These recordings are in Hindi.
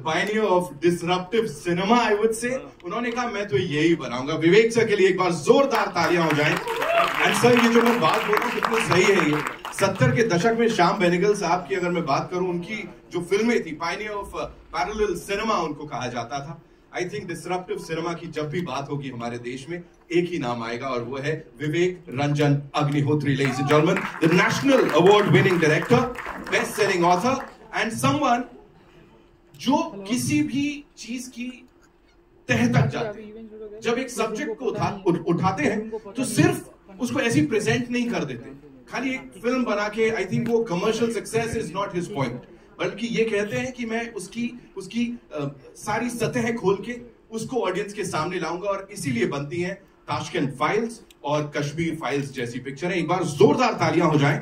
pioneer of disruptive cinema, I would say. उन्होंने कहा मैं तो यही बनाऊंगा. विवेक सर के लिए एक बार जोरदार तालियां हो जाएं. एंड सर ये जो मैं बात बोल रहा हूँ कितनी सही है ये. 70 के दशक में श्याम बेनेगल साहब की अगर मैं बात करूं, उनकी जो फिल्में थी, पायनियर ऑफ पैरेलल सिनेमा उनको कहा जाता था. आई थिंक डिसरप्टिव सिनेमा की जब भी बात होगी हमारे देश में, एक ही नाम आएगा और वो है Vivek Ranjan Agnihotri. Ladies and gentleman, the national award winning director, best selling author and someone जो किसी भी चीज की तह तक जाते हैं. जब एक सब्जेक्ट को उठाते हैं तो सिर्फ उसको ऐसी प्रेजेंट नहीं कर देते, खाली एक फिल्म बना के. आई थिंक वो commercial success is not his point, बल्कि ये कहते हैं कि मैं उसकी सारी सतह खोल के उसको ऑडियंस के सामने लाऊंगा. और इसीलिए बनती हैं ताशकंद फाइल्स और कश्मीर फाइल्स जैसी पिक्चरें. एक बार जोरदार तालियां हो जाएं.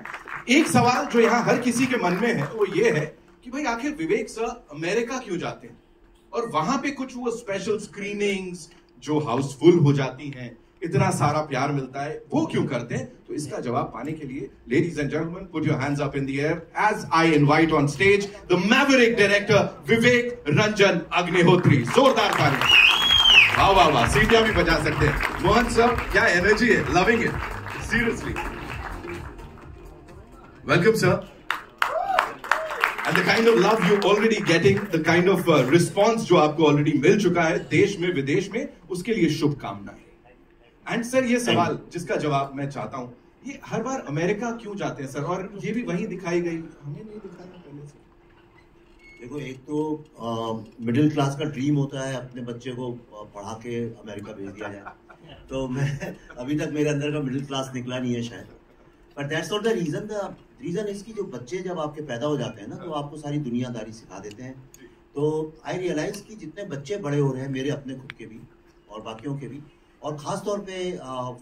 एक सवाल जो यहां हर किसी के मन में है वो ये है कि भाई आखिर विवेक सर अमेरिका क्यों जाते हैं और वहां पे कुछ वो स्पेशल स्क्रीनिंग्स जो हाउसफुल हो जाती हैं, इतना सारा प्यार मिलता है, वो क्यों करते हैं? तो इसका जवाब पाने के लिए ladies and gentleman, put your hands up in the air as I invite on stage the maverick director Vivek Ranjan Agnihotri. जोरदार ताली. वाह वाह वाह. सीटियां भी बजा सकते हैं. मोहन सर, क्या एनर्जी है. Loving it seriously. Welcome sir. And the kind of love you already getting, the kind of response जो आपको already मिल चुका है देश में विदेश में, उसके लिए शुभकामनाएं. एंड सर ये सवाल जिसका जवाब मैं चाहता हूं, ये हर बार अमेरिका क्यों जाते हैं सर? और ये भी वहीं दिखाई गई, हमें नहीं दिखाया पहले से. देखो, एक तो मिडिल क्लास का ड्रीम होता है अपने बच्चे को पढ़ा के अमेरिका भेज दिया जाए. तो मैं अभी तक मेरे अंदर का मिडिल क्लास निकला नहीं है शायद. But that's not the reason. The reason इसकी जो बच्चे जब आपके पैदा हो जाते हैं ना, तो आपको सारी दुनियादारी सिखा देते हैं. तो आई रियलाइज कि जितने बच्चे बड़े हो रहे हैं, मेरे अपने खुद के भी और बाकियों के भी, और ख़ास तौर पे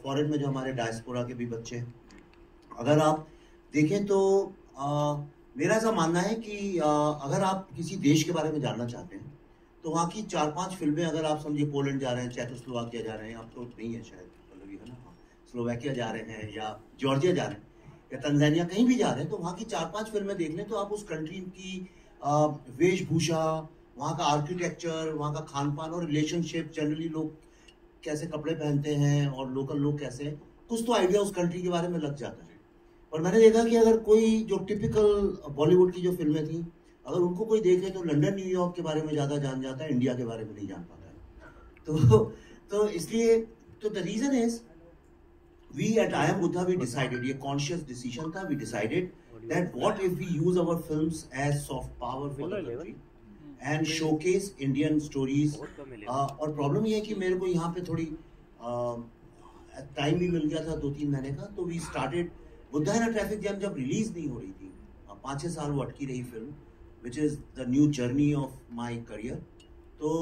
फॉरेन में जो हमारे डायस्पोरा के भी बच्चे हैं, अगर आप देखें तो मेरा ऐसा मानना है कि अगर आप किसी देश के बारे में जानना चाहते हैं तो वहाँ की 4-5 फिल्में, अगर आप समझिए पोलैंड जा रहे हैं, चेकोस्लोवाकिया जा रहे हैं, आप तो नहीं है शायद, मतलब है ना, स्लोवाकिया जा रहे हैं या जॉर्जिया जा रहे हैं या तंजानिया, कहीं भी जा रहे हैं, तो वहाँ की 4-5 फिल्में देख लें तो आप उस कंट्री की वेशभूषा, वहाँ का आर्किटेक्चर, वहाँ का खान पान और रिलेशनशिप, जनरली लोग कैसे कपड़े पहनते हैं और लोकल लोग कैसे हैं, कुछ तो आइडिया उस कंट्री के बारे में लग जाता है. और मैंने देखा कि अगर कोई जो टिपिकल बॉलीवुड की जो फिल्में थी, अगर उनको कोई देखे तो लंदन न्यूयॉर्क के बारे में ज़्यादा जान जाता है, इंडिया के बारे में नहीं जान पाता है. तो इसलिए तो the reason is we at I Am Buddha, we decided, ये conscious decision था, we decided that what if we use our films as soft power for the country and showcase Indian stories. और प्रॉब्लम ये है कि मेरे को यहाँ पे थोड़ी टाइम भी मिल गया था 2-3 महीने का. तो we started Buddha in traffic jam जब रिलीज नहीं हो रही थी, 5-6 साल वो अटकी रही film, which is the new journey of my career. तो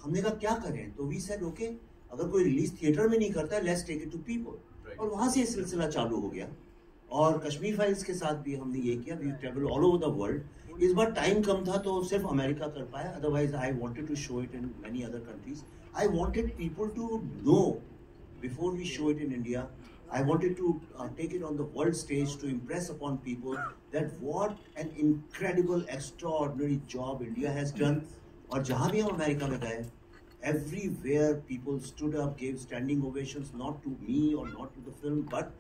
हमने कहा क्या करें, तो we said okay, अगर कोई रिलीज थिएटर में नहीं करता है, let's take it to people. और वहाँ से ये सिलसिला चालू हो गया. और कश्मीर फाइल्स के साथ भी हमने ये किया, we travel all over the world. इस बार टाइम कम था तो सिर्फ अमेरिका कर पाया, otherwise I wanted to show it in many other countries. I wanted people to know before we show it in India. I wanted to take it on the world stage to impress upon people that what an incredible, extraordinary job India has done. और जहाँ भी हम अमेरिका में गए, everywhere people stood up, gave standing ovations, not to me or not to the film, but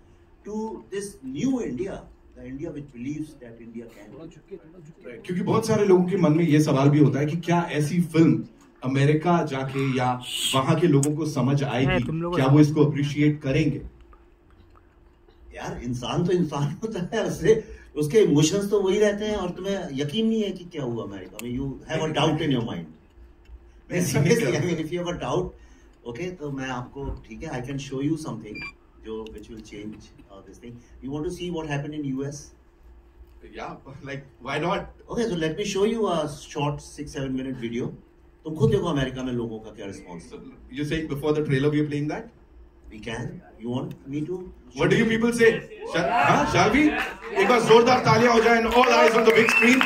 to this new India, the India which believes that India can. क्योंकि बहुत सारे लोगों के मन में ये सवाल भी होता है कि क्या ऐसी फिल्म अमेरिका जाके या वहाँ के लोगों को समझ आएगी, क्या वो इसको अप्रिशिएट करेंगे? यार इंसान तो इंसान होता है, उसके इमोशंस तो वही रहते हैं, और तुम्हें यकीन नहीं है कि क्या हुआ अमेरिका में. You have a doubt in your mind. Seriously, I mean if you have a doubt, okay, तो मैं आपको, ठीक है, I can show you something जो which will change this thing. You want to see what happened in US? या like why not? Okay, so let me show you a short 6-7 minute video. तुम खुद देखो अमेरिका में लोगों का क्या response. You saying before the trailer we are playing that? We can. You want me to? What do you people say? Shall we? एक बार जोरदार तालियां हो जाएं, all eyes on the big screen.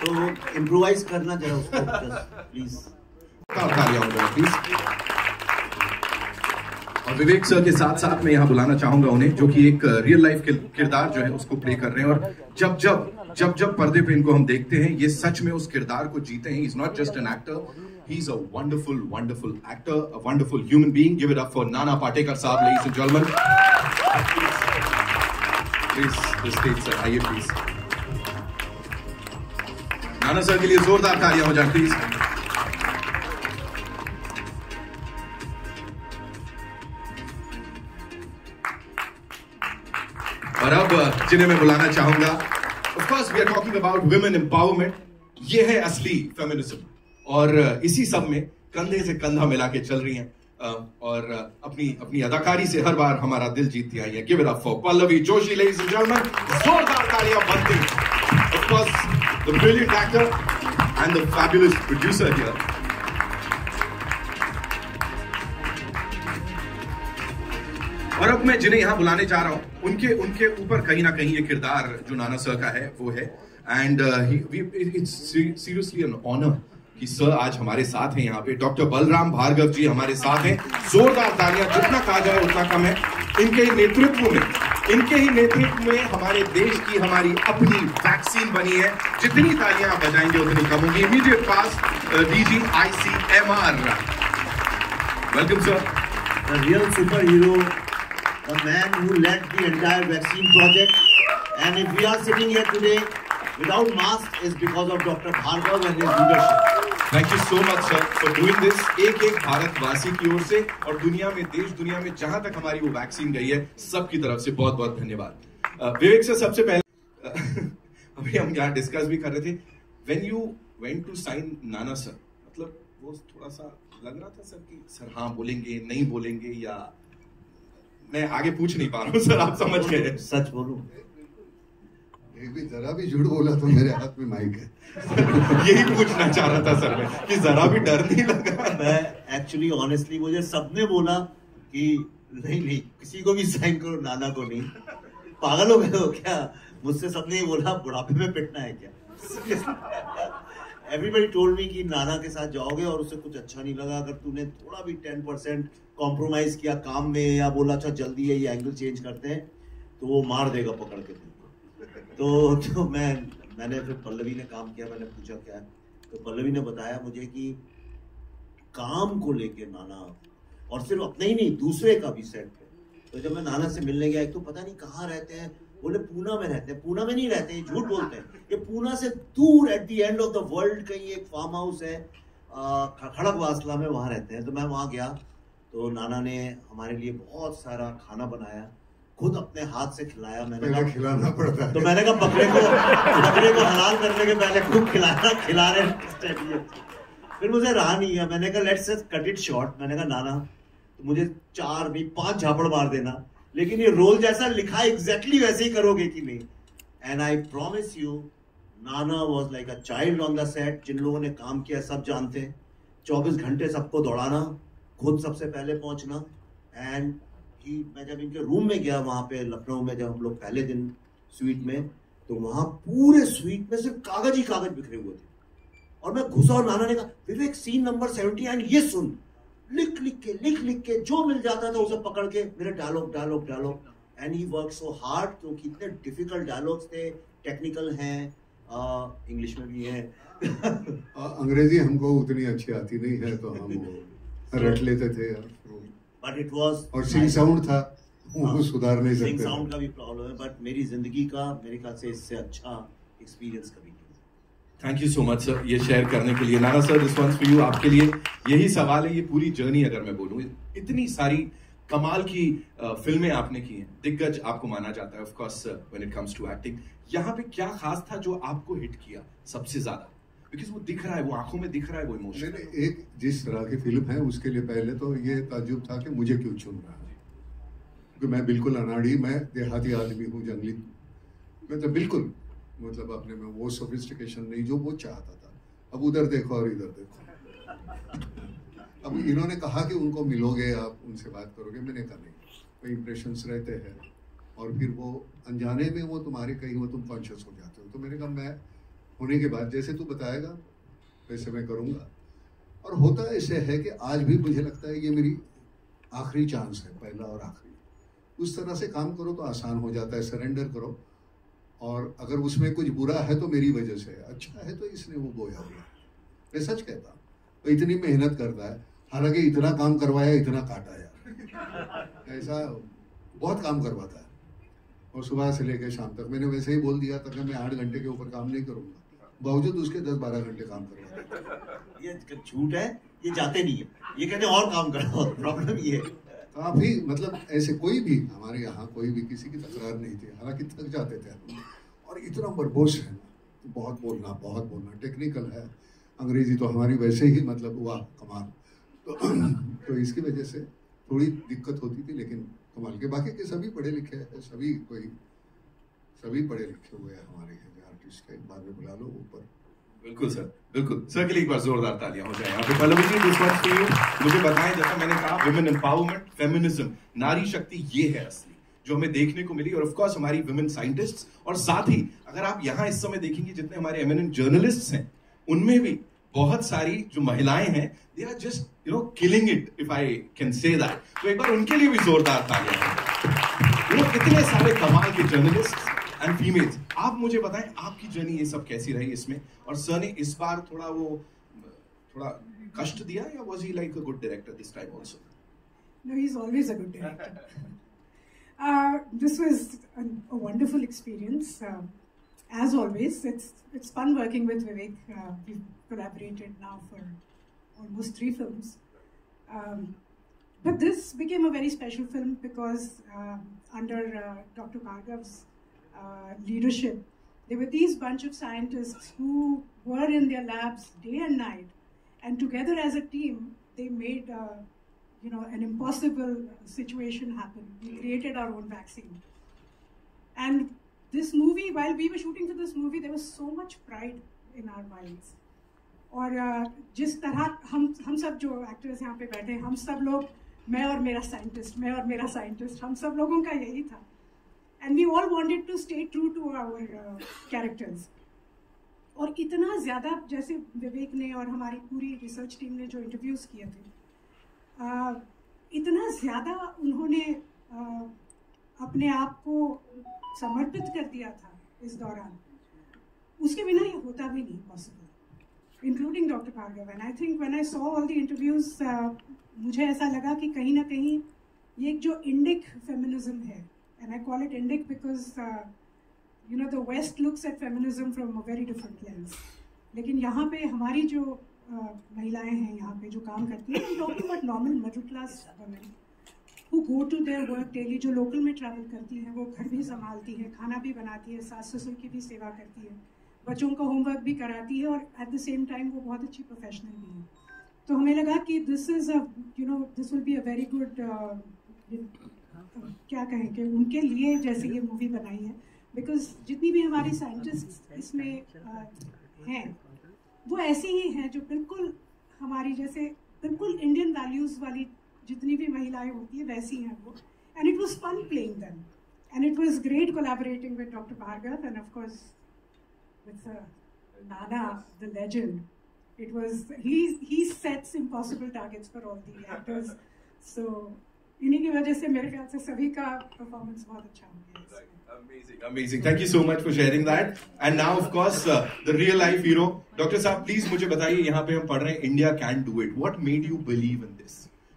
तो improvise करना जरा उसको, please. तालियां हो जाएं, please. और विवेक सर के साथ साथ मैं यहाँ बुलाना चाहूंगा उन्हें, जो कि एक रियल लाइफ किरदार जो है उसको प्ले कर रहे हैं, और जब पर्दे पे इनको हम देखते हैं ये सच में उस किरदार को जीते हैं. He's not just an actor, he's a wonderful actor, a wonderful human being. Give it up for Nana Patekar साहब, ladies and gentlemen. Please, the stage sir, आइए please. नाना सर के लिए जोरदार तालियां हो जाए प्लीज. और अब जिन्हें मैं बुलाना चाहूंगा, of course we are talking about women empowerment. ये है असली फेमिनिज्म, और इसी सब में कंधे से कंधा मिला के चल रही हैं, और अपनी अदाकारी से हर बार हमारा दिल जीतती आई है. Give it up for Pallavi Joshi, ladies and gentleman. जोरदार तालियां बनती. Of course the brilliant actor and the fabulous producer here. और अब मैं जिन्हें यहां बुलाने जा रहा हूं, उनके ऊपर कहीं ना कहीं ये किरदार जो नाना सर का है वो है. And it's seriously an honour कि सर आज हमारे साथ हैं यहाँ पे. डॉक्टर बलराम भार्गव जी हमारे साथ हैं. जोरदार तालियां, जितना कहा जाए उतना कम है. इनके ही नेतृत्व में हमारे देश की हमारी अपनी वैक्सीन बनी है. जितनी तालियां आप बजाएंगे उतनी कम होंगी. Immediate pass DG ICMR. Welcome sir. The real superhero, the man who led the entire vaccine project, and if we are sitting here today without mask is because of Dr. Bhargav and his leadership. Thank you so much sir for doing this. एक भारतवासी की ओर से और दुनिया में जहां तक हमारी वो वैक्सीन गई है, सबकी तरफ से बहुत बहुत धन्यवाद. विवेक सर, सबसे पहले अभी हम यहाँ डिस्कस भी कर रहे थे, when you went to sign Nana sir, मतलब वो थोड़ा सा लग रहा था सर कि सर हाँ बोलेंगे नहीं बोलेंगे, या मैं आगे पूछ नहीं पा रहा हूँ सर, आप समझ गए. सच बोलूं, एक भी जरा भी झूठ बोला तो मेरे हाथ में माइक है. यही पूछना चाह रहा था सर मैं, कि जरा भी डर नहीं लगा. मैं एक्चुअली ऑनेस्टली, मुझे सबने बोला कि नहीं किसी को भी साइन करो, नाना को नहीं. पागल हो गए हो क्या? मुझसे सबने बोला बुढ़ापे में पिटना है क्या? एवरीबडी टोल्ड मी कि नाना के साथ जाओगे और उसे कुछ अच्छा नहीं लगा, अगर तूने थोड़ा भी 10% कॉम्प्रोमाइज किया काम में, या बोला अच्छा जल्दी है ये एंगल चेंज करते हैं, तो वो मार देगा पकड़ के तुमको. तो मैंने फिर पल्लवी ने काम किया. मैंने पूछा क्या है, तो पल्लवी ने बताया मुझे कि काम को लेके नाना, और सिर्फ अपने ही नहीं दूसरे का भी सेट पे. तो जब मैं नाना से मिलने गया, एक तो पता नहीं कहाँ रहते हैं, बोले पूना में रहते हैं. पूना में नहीं रहते, ये झूठ बोलते हैं. ये पूना से दूर at the end of the world कहीं एक फार्म हाउस है, खड़गवासला में, वहां रहते हैं. तो मैं वहां गया तो नाना ने हमारे लिए बहुत सारा खाना बनाया, खुद अपने हाथ से खिलाया. मैंने कहा खिलाना पड़ता है, तो मैंने कहा बकरे को हलाल करने के पहले खूब खिला रहे. फिर मुझे रहा नहीं है, मैंने कहा लेट्स कट इट शॉर्ट. मैंने कहा नाना तो मुझे 4 भी 5 झापड़ मार देना, लेकिन ये रोल जैसा लिखा है एग्जैक्टली वैसे ही करोगे कि नहीं. And I promise you, Nana was like a child on the set. जिन लोगों ने काम किया सब जानते हैं. 24 घंटे सबको दौड़ाना, खुद सबसे पहले पहुंचना. एंड मैं जब इनके रूम में गया वहां पे लखनऊ में, जब हम लोग पहले दिन स्वीट में, तो वहां पूरे स्वीट में सिर्फ कागज ही कागज बिखरे हुए थे. और मैं घुसा और नाना ने कहा विवेक सीन नंबर 70 एंड ये सुन. लिख के जो मिल जाता था उसे पकड़ के मेरे dialogue. And he work so hard, क्योंकि इतने डिफिकल्ट डायलॉग्स थे, टेक्निकल हैं, इंग्लिश में भी है. अंग्रेजी हमको उतनी अच्छी आती नहीं है, तो हम रट लेते थे. बट इट वाज, और सिंग साउंड था, वो सुधार नहीं सकते. सिंग साउंड का भी प्रॉब्लम है, बट मेरी जिंदगी का मेरे ख्याल से इससे अच्छा एक्सपीरियंस कभी नहीं. Thank you so much sir ये शेयर करने के लिए. Nana sir, this one's for you. आपके लिए यही सवाल है. ये पूरी जर्नी अगर मैं बोलूं, इतनी सारी कमाल की फिल्में आपने की हैं, दिग्गज आपको माना जाता है of course when it comes to acting. यहाँ पे क्या खास था जो आपको हिट किया सबसे ज्यादा? बिकॉज वो दिख रहा है, वो आंखों में दिख रहा है, वो इमोशन. एक जिस तरह की फिल्म है उसके लिए पहले तो ये ताज्जुब था कि मुझे क्यों चुन रहा है, क्योंकि मैं बिल्कुल अनाड़ी, मैं देहाती आदमी हूँ, जंगली. मैं तो बिल्कुल मतलब अपने में वो सोफिस्टिकेशन नहीं जो वो चाहता था. अब उधर देखो और इधर देखो. अब इन्होंने कहा कि उनको मिलोगे आप, उनसे बात करोगे. मैंने कहा नहीं, कोई इम्प्रेशंस रहते हैं और फिर वो अनजाने में वो तुम्हारे कहीं वो तुम कॉन्शियस हो जाते हो. तो मैंने कहा मैं होने के बाद जैसे तू बताएगा वैसे मैं करूँगा. और होता ऐसे है कि आज भी मुझे लगता है ये मेरी आखिरी चांस है, पहला और आखिरी। उस तरह से काम करो तो आसान हो जाता है, सरेंडर करो। और अगर उसमें कुछ बुरा है तो मेरी वजह से है, अच्छा है तो इसने वो बोया हुआ। मैं सच कहता हूँ, तो इतनी मेहनत करता है, हालांकि इतना काम करवाया, इतना काटा यार, ऐसा बहुत काम करवाता है। और सुबह से लेकर शाम तक मैंने वैसे ही बोल दिया था कि मैं 8 घंटे के ऊपर काम नहीं करूंगा, बावजूद उसके 10-12 घंटे काम करवाता है। ये झूठ है, ये जाते नहीं है, ये कहते हैं और काम करो। प्रॉब्लम ये है काफी, मतलब ऐसे कोई भी हमारे यहाँ कोई भी किसी की तकरार नहीं थी, हालांकि थक जाते थे हम। और इतना बरबोस है ना, बहुत बोलना टेक्निकल है, अंग्रेजी तो हमारी वैसे ही मतलब वाह कमाल। तो इसकी वजह से थोड़ी दिक्कत होती थी, लेकिन कमाल के बाकी के सभी पढ़े लिखे हैं, सभी पढ़े लिखे हुए हैं हमारे आर्टिस्ट के। बाद में बुला लो ऊपर। बिल्कुल सर, बिल्कुल सर के लिए एक बार जोरदार तालियां हो जाए यहाँ पे। Pallavi ji, this one's for you. मुझे बताएं, जैसा मैंने कहा, विमेन एम्पावरमेंट, फेमिनिज्म, नारी शक्ति, ये है असली जो हमें देखने को मिली। और ऑफ कोर्स हमारी विमेन साइंटिस्ट्स, और साथ ही अगर आप यहाँ इस समय देखेंगे जितने हमारे एमिनेंट जर्नलिस्ट्स हैं, उनमें भी बहुत सारी जो महिलाएं हैं, they are just killing it, if I can say that. तो एक बार उनके लिए भी जोरदार तालियां। इतने सारे कमाल के जर्नलिस्ट एंड फीमेल्स। आप मुझे बताएं, आपकी जर्नी ये सब कैसी रही इसमें? और सर ने इस बार थोड़ा कष्ट दिया, या was he like a good director this time also? No, he's always a good director. This was a wonderful experience. As always, it's fun working with Vivek. We've collaborated now for almost 3 films. But this became a very special film because under Dr. Bhargav's leadership, there were these bunch of scientists who were in their labs day and night, and together as a team, they made an impossible situation happen. We created our own vaccine. And this movie, while we were shooting for this movie, there was so much pride in our minds. और जिस तरह हम सब जो एक्टर्स यहाँ पे बैठे हैं, हम सब लोग, मैं और मेरा साइंटिस्ट, हम सब लोगों का यही था। And we all wanted to stay true to our characters. और इतना ज़्यादा, जैसे विवेक ने और हमारी पूरी रिसर्च टीम ने जो इंटरव्यूज़ किए थे, इतना ज़्यादा उन्होंने अपने आप को समर्पित कर दिया था इस दौरान, उसके बिना ये होता भी नहीं possible, including doctor Bhargava. And I think when I saw all the interviews, मुझे ऐसा लगा कि कहीं ना कहीं ये एक जो इंडिक फेमिनिज्म है, and I call it Indic because the West looks at feminism from a very different lens. लेकिन यहाँ पे हमारी जो महिलाएं हैं यहाँ पे जो काम करती हैं, I'm talking about normal middle class women who go to their work daily, जो लोकल में ट्रैवल करती हैं, वो घर भी संभालती हैं, खाना भी बनाती है, सास ससुर की भी सेवा करती है, बच्चों का होमवर्क भी कराती है, और एट द सेम टाइम वो बहुत अच्छी प्रोफेशनल भी है। तो हमें लगा कि this will be a very good, क्या कहें कि उनके लिए जैसे ये मूवी बनाई है, बिकॉज जितनी भी हमारी साइंटिस्ट इसमें हैं, वो ऐसी ही हैं जो बिल्कुल हमारी जैसे बिल्कुल इंडियन वैल्यूज़ वाली जितनी भी महिलाएं होती है वैसी हैं वो। And it was fun playing them, and it was great collaborating with doctor Bhargava, and of course with Nana, the legend. It was he sets impossible targets for all the actors. So इन्हीं की वजह से मेरे ख्याल से सभी का परफॉर्मेंस बहुत अच्छा हो गया। Amazing. Thank you so much for sharing that. And now, of course, the real life hero. Dr. साहब, please मुझे बताइए, यहाँ पे हम पढ़ रहे हैं India can do it. What made you believe in this?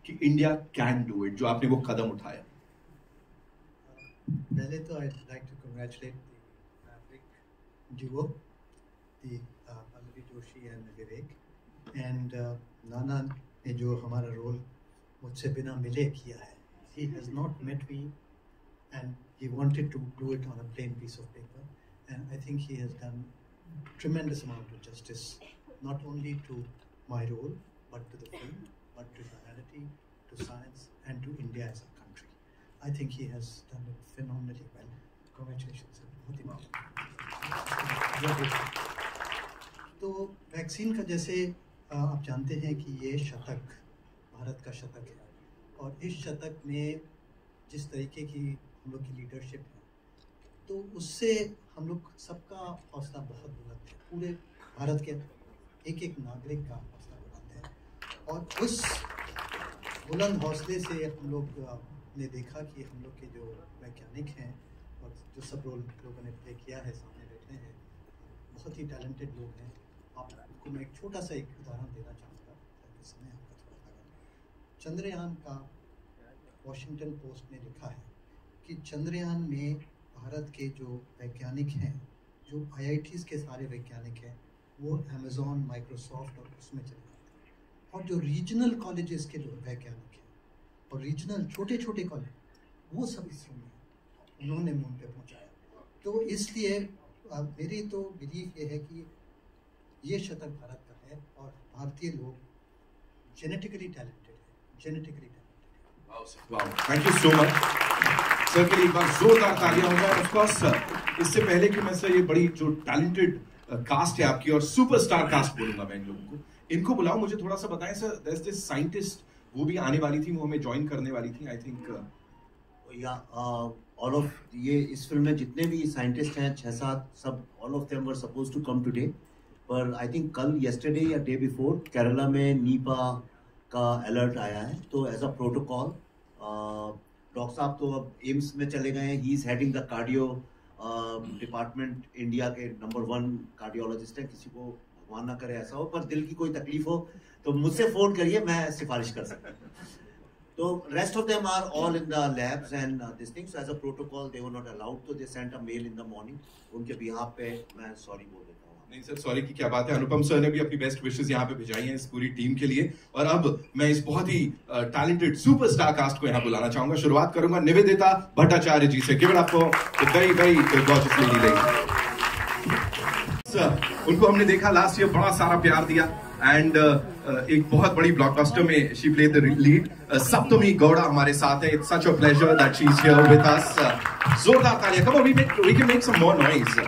कि India can do it, जो आपने वो कदम उठाया? पहले तो I'd like to congratulate the Maverick duo, the Palavi Joshi and Vivek, and Nana ने जो हमारा रोल मुझसे बिना मिले किया है. He has not met me, and he wanted to do it on a plain piece of paper, and I think he has done tremendous amount of justice, not only to my role, but to the film, but to humanity, to science, and to India as a country. I think he has done it phenomenally well. Congratulations, sir. बहुत ही तो वैक्सीन का जैसे आप जानते हैं कि ये शतक भारत का शतक है, और इस शतक में जिस तरीके की हम लोग की लीडरशिप है, तो उससे हम लोग सबका हौसला बहुत बुलंद है, पूरे भारत के एक एक नागरिक का हौसला बुलंद है। और बुलंद हौसले से हम लोग ने देखा कि हम लोग के जो वैज्ञानिक हैं और जो सब रोल लोगों ने प्ले किया है, सामने बैठे हैं, बहुत ही टैलेंटेड लोग हैं। आपको मैं एक छोटा सा एक उदाहरण देना चाहूँगा ताकि समय आपका थोड़ा लगा। चंद्रयान का वॉशिंगटन पोस्ट ने लिखा है कि चंद्रयान में भारत के जो वैज्ञानिक हैं, जो IITs के सारे वैज्ञानिक हैं, वो अमेज़ॉन, माइक्रोसॉफ्ट और उसमें चले जाते हैं। और जो रीजनल कॉलेजेस के जो वैज्ञानिक हैं और रीजनल छोटे छोटे कॉलेज, वो सब इसरो में उन्होंने मून पे पहुंचाया। तो इसलिए मेरी तो बिलीफ ये है कि ये शतक भारत का है और भारतीय लोग जेनेटिकली टैलेंटेड है, genetically talented. Thank you so much sir के लिए एक बार जोरदार तालियां हो जाए। ऑफ कोर्स सर, इससे पहले कि मैं सर ये बड़ी जो टैलेंटेड कास्ट है आपकी और सुपरस्टार कास्ट बोलूंगा मैं इन लोगों को, इनको बुलाओ, मुझे थोड़ा सा बताएं sir. There is this scientist, वो भी आने वाली थी, वो हमें ज्वाइन करने वाली थी आई थिंक। या ऑल ऑफ ये इस फिल्म में जितने भी साइंटिस्ट हैं 6-7, सब all of them were suppose to come today, पर आई थिंक कल येस्टरडे या डे बिफोर केरला में नीपा का अलर्ट आया है। तो एज अ प्रोटोकॉल डॉक्टर साहब तो अब एम्स में चले गए हैं। He is heading the cardio department, India के नंबर 1 कार्डियोलॉजिस्ट है। किसी को भगवान ना करे ऐसा हो, पर दिल की कोई तकलीफ हो तो मुझसे फोन करिए, मैं सिफारिश कर सकता हूँ। तो rest of them are all in the labs and this thing, so as a protocol they were not allowed, तो they sent a mail in the morning. उनके बिहाफ पे मैं सॉरी बोल देता हूँ। नहीं सर, सॉरी की क्या बात है। अनुपम सर ने भी अपनी बेस्ट विशेस यहाँ पे भिजाई हैं इस पूरी टीम के लिए। और अब मैं इस बहुत ही टैलेंटेड सुपरस्टार कास्ट को यहाँ बुलाना चाहूंगा। शुरुआत करूंगा निवेदिता भट्टाचार्य जी से। Give it up for the very very gorgeous lady. उनको हमने देखा लास्ट ईयर, बड़ा सारा प्यार दिया एंड एक बहुत बड़ी ब्लॉकबस्टर में she played the lead. Saptami Gowda हमारे साथ है। It's such a pleasure that she is here with us. जोरदार तालियां, come on we can make some more noise.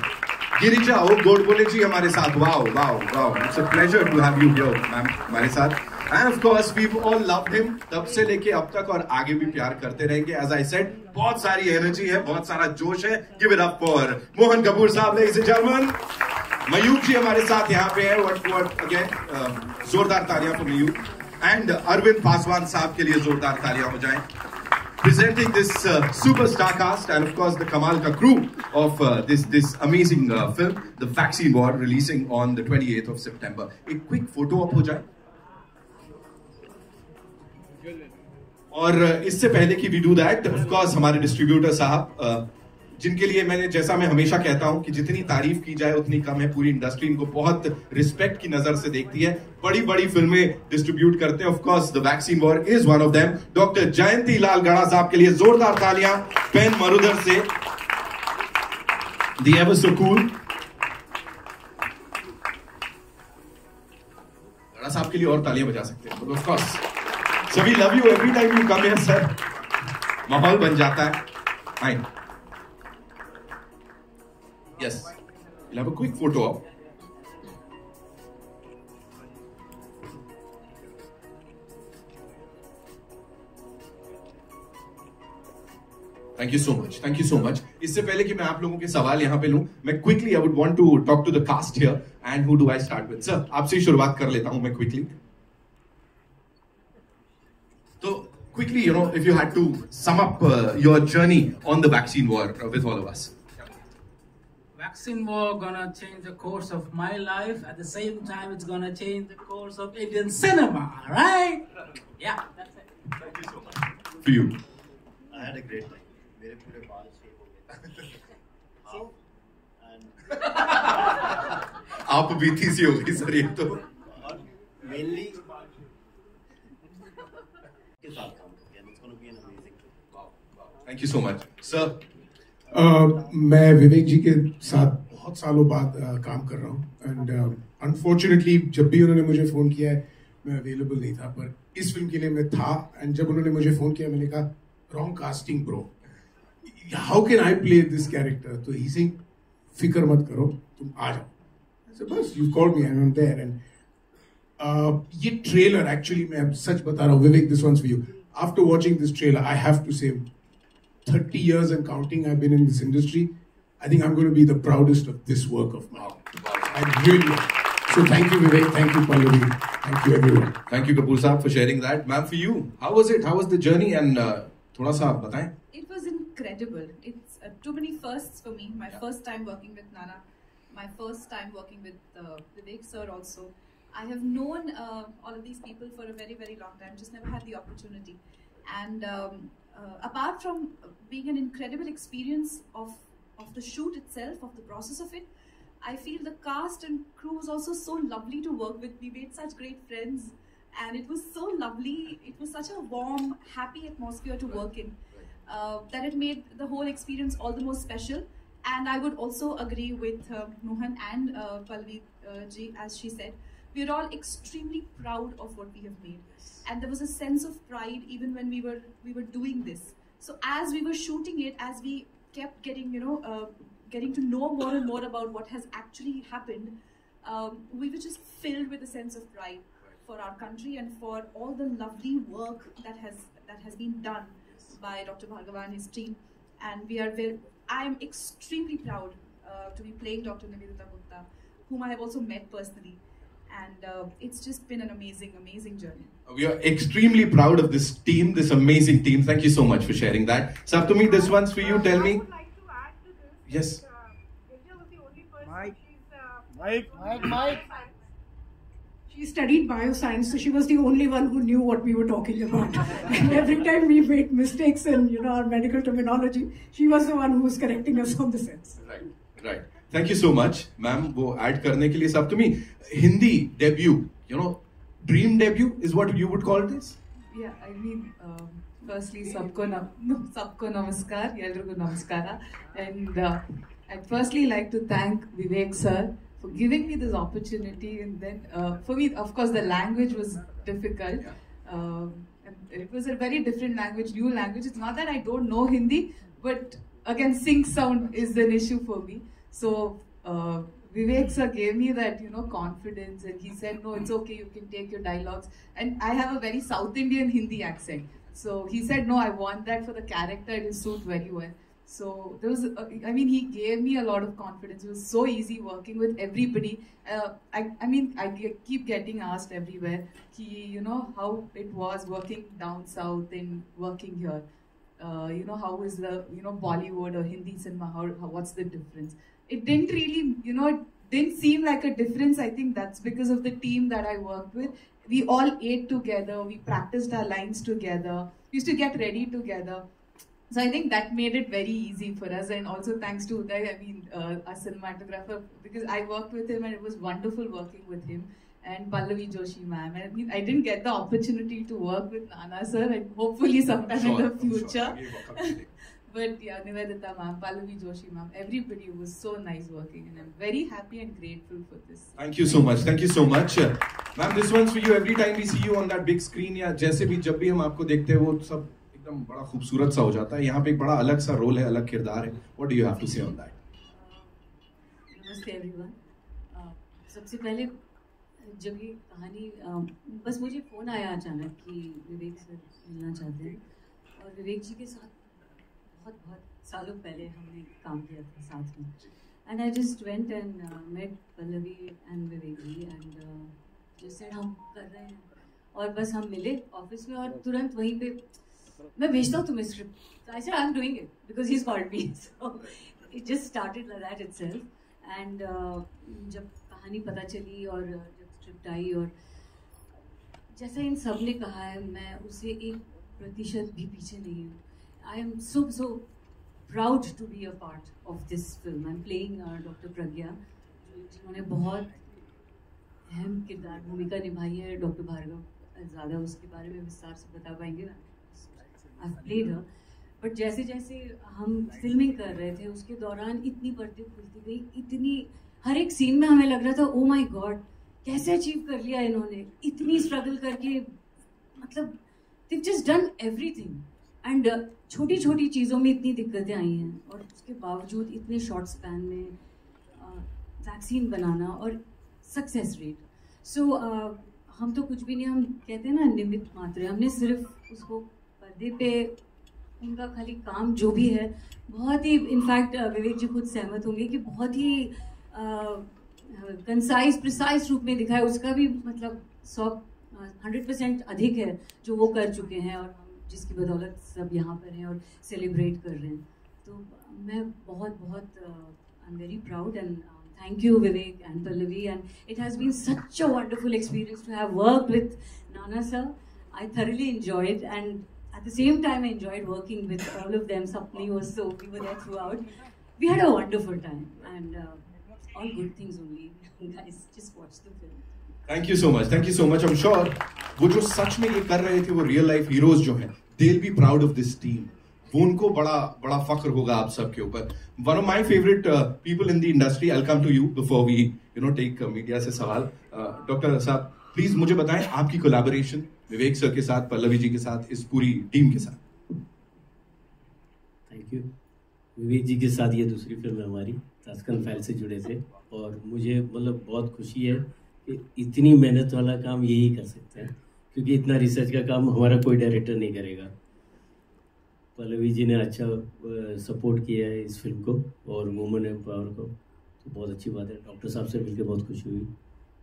Girija O Godbole ji हमारे साथ। Wow wow wow, it's a pleasure to have you here ma'am हमारे साथ। And of course we all loved him, तब से लेके अब तक और आगे भी प्यार करते रहेंगे। एज आई सेड, बहुत सारी एनर्जी है, बहुत सारा जोश है। Give it up for Mohan Kapoor साहब लेडीज एंड जेंटलमैन। मयूख जी हमारे साथ यहाँ पे है। व्हाट अगेन, जोरदार तालियां फॉर मयूख। एंड अरविंद पासवान साहब के लिए जोरदार तालियां हो जाएं। Presenting this superstar cast and of course the Kamal ka crew of this amazing film, The Vaccine War, releasing on the 28th of September. एक quick photo up हो जाए। और इससे पहले कि we do that, of course हमारे डिस्ट्रीब्यूटर साहब, जिनके लिए जैसा मैं हमेशा कहता हूं कि जितनी तारीफ की जाए उतनी कम है। पूरी इंडस्ट्री इनको बहुत रिस्पेक्ट की नजर से देखती है, बड़ी बड़ी फिल्में डिस्ट्रीब्यूट करते हैं। Of course the vaccine war is one of them. Doctor Jayanti Lal Gada साहब के लिए जोरदार तालियां पेन मरुधर से। द एवर सो कूल गड़ा साहब के लिए और तालियां बजा सकते हैं। ऑफ कोर्स सभी love you every time you come here sir, माहौल बन जाता है। हाय yes, we'll have a quick photo up. Thank you so much. Thank you so much. इससे पहले कि मैं आप लोगों के सवाल यहाँ पे लूं, मैं quickly I would want to talk to the cast here. And who do I start with? Sir, आपसे ही शुरुआत कर लेता हूं मैं quickly. तो quickly, you know, if you had to sum up your journey on the vaccine war with all of us. Vaccine war gonna change the course of my life. At the same time, it's gonna change the course of Indian cinema, right? Yeah, that's it. Thank you so much. For you. I had a great time. मेरे पूरे बाल शेव हो गए। आप बीती सी हो गई सर ये तो। और मेनली के साथ काम किया। It's going to be an amazing trip. Thank you so much, sir. मैं विवेक जी के साथ बहुत सालों बाद काम कर रहा हूँ एंड अनफॉर्चुनेटली जब भी उन्होंने मुझे फ़ोन किया है मैं अवेलेबल नहीं था, पर इस फिल्म के लिए मैं था। एंड जब उन्होंने मुझे फ़ोन किया मैंने कहा wrong casting bro, how can I play this character. तो ही सिंह फिक्र मत करो, तुम आ जाओ। बस you called me, I am there. And ये ट्रेलर एक्चुअली मैं सच बता रहा हूँ Vivek, this one's for you. After watching this trailer I have to say 30 years and counting I've been in this industry, I think I'm going to be the proudest of this work of mine. I really am. So thank you Vivek, thank you Pallavi. Thank you everyone. Thank you Kapoor साहब for sharing that. Ma'am, for you, how was it? How was the journey? And थोड़ा सा आप बताएं. It was incredible. It's too many firsts for me. My first time working with Nana, my first time working with Vivek sir also. I have known all of these people for a very, very long time, just never had the opportunity. And apart from being an incredible experience of the shoot itself, of the process of it, I feel the cast and crew was also so lovely to work with. We made such great friends and it was so lovely. It was such a warm, happy atmosphere to work in that it made the whole experience all the more special. And I would also agree with Mohan and Pallavi ji, as she said, we're all extremely proud of what we have made. And there was a sense of pride even when we were doing this. So as we were shooting it, as we kept getting, getting to know more and more about what has actually happened, we were just filled with a sense of pride for our country and for all the lovely work that has been done by Dr. Bhargava and his team. And I am extremely proud to be playing Dr. Nivedita Gupta, whom I have also met personally. And it's just been an amazing, amazing journey. We are extremely proud of this team, this amazing team. Thank you so much for sharing that. Saptami, this one's for you. Tell me. I would like to add to this. Yes. Vidya was the only person. Mike. She studied bioscience, so she was the only one who knew what we were talking about. And every time we made mistakes in our medical terminology, she was the one who was correcting us on the sense. Right. Thank you so much, ma'am. वो add करने के लिए Saptami, Hindi debut, dream debut is what you would call this? Yeah, I mean, firstly, sabko namaskar, yelrigu namaskara. And I'd firstly like to thank Vivek sir for giving me this opportunity. And then, for me, of course, the language was difficult. And it was a very different language, new language. It's not that I don't know Hindi, but again, sync sound is an issue for me. So Vivek sir gave me that, confidence, and he said, no, it's okay, you can take your dialogues. And I have a very South Indian Hindi accent. So he said, no, I want that for the character, it will suit very well. So there was, he gave me a lot of confidence. It was so easy working with everybody. I keep getting asked everywhere, how it was working down south and working here. How is the, Bollywood or Hindi cinema, what's the difference? It didn't really, it didn't seem like a difference. I think that's because of the team that I worked with. We all ate together, we practiced our lines together, we used to get ready together. So I think that made it very easy for us, and also thanks to Uday, our cinematographer, because I worked with him and it was wonderful working with him. And Pallavi Joshi ma'am. I didn't get the opportunity to work with Nana sir, and hopefully sometime in the future. But yeah, Nivedita ma'am, Pallavi Joshi ma'am, everybody was so nice working, and I'm very happy and grateful for this. Thank you so much. Thank you so much. Ma'am, this one's for you. Every time we see you on that big screen, या जैसे भी जब भी हम आपको देखते हैं, वो सब एकदम बड़ा खूबसूरत सा हो जाता है. यहाँ पे एक बड़ा अलग सा रोल है, अलग किरदार है. What do you have to say on that? Namaste everyone. सबसे पहले जब ये कहानी बस मुझे फ़ोन आया अचानक कि विवेक सर मिलना चाहते हैं, और विवेक जी के साथ बहुत सालों पहले हमने काम किया था साथ में. And I just went and met Pallavi and Vivek ji and just said हम कर रहे हैं, और बस हम मिले ऑफिस में और तुरंत वहीं पे मैं भेजता हूँ तुम्हें script. I said I am doing it because he is called me. So it just started like that itself. And जब कहानी पता चली और जब स्क्रिप्ट आई, और जैसा इन सब ने कहा है, मैं उससे 1% भी पीछे नहीं हूँ. I am so proud to be a part of this film. I'm playing Dr. Pragya, जिन्होंने बहुत अहम किरदार भूमिका निभाई है. डॉक्टर भार्गव ज़्यादा उसके बारे में विस्तार से बता पाएंगे. I've played her. बट जैसे जैसे हम फिल्मिंग कर रहे थे उसके दौरान इतनी परतें खुलती गई, इतनी हर एक सीन में हमें लग रहा था ओ माय गॉड कैसे अचीव कर लिया इन्होंने, इतनी स्ट्रगल करके, मतलब they've just done everything. And छोटी छोटी चीज़ों में इतनी दिक्कतें आई हैं, और उसके बावजूद इतने शॉर्ट स्पैन में वैक्सीन बनाना और सक्सेस रेट. सो हम तो कुछ भी नहीं, हम कहते हैं ना निमित्त मात्र. हमने सिर्फ उसको पर्दे पे उनका खाली काम जो भी है बहुत ही, इनफैक्ट विवेक जी खुद सहमत होंगे कि बहुत ही कंसाइज प्रिसाइज रूप में दिखाया. उसका भी मतलब 100% अधिक है जो वो कर चुके हैं और हम जिसकी बदौलत सब यहाँ पर हैं और सेलिब्रेट कर रहे हैं. तो मैं बहुत I am very proud and thank you Vivek and Pallavi, and it has been such a wonderful experience to have worked with Nana sir. I thoroughly enjoyed, and at the same time I enjoyed working with all of them. Sapni was so, we were there throughout. We had a wonderful time, and all good things only. Guys, just watch the film. Thank you so much. Thank you so much. I'm sure वो जो सच में ये कर रहे थे वो real life heroes जो हैं, they'll be proud of this team. वो उनको बड़ा फख्र होगा आप सबके ऊपर. One of my favorite people in the industry. I'll come to you before we take media से सवाल. डॉक्टर साहब प्लीज मुझे बताएं आपकी कोलैबोरेशन विवेक सर के साथ, पल्लवी जी के साथ, इस पूरी टीम के साथ. Thank you. विवेक जी के साथ ये दूसरी फिल्म है हमारी, ताशकंद फाइल से जुड़े थे और मुझे मतलब बहुत खुशी है कि इतनी मेहनत वाला काम यही कर सकते हैं, क्योंकि इतना रिसर्च का काम हमारा कोई डायरेक्टर नहीं करेगा. पल्लवी जी ने अच्छा सपोर्ट किया है इस फिल्म को और वुमेन एम्पावर को, तो बहुत अच्छी बात है. डॉक्टर साहब से मिलकर बहुत खुशी हुई.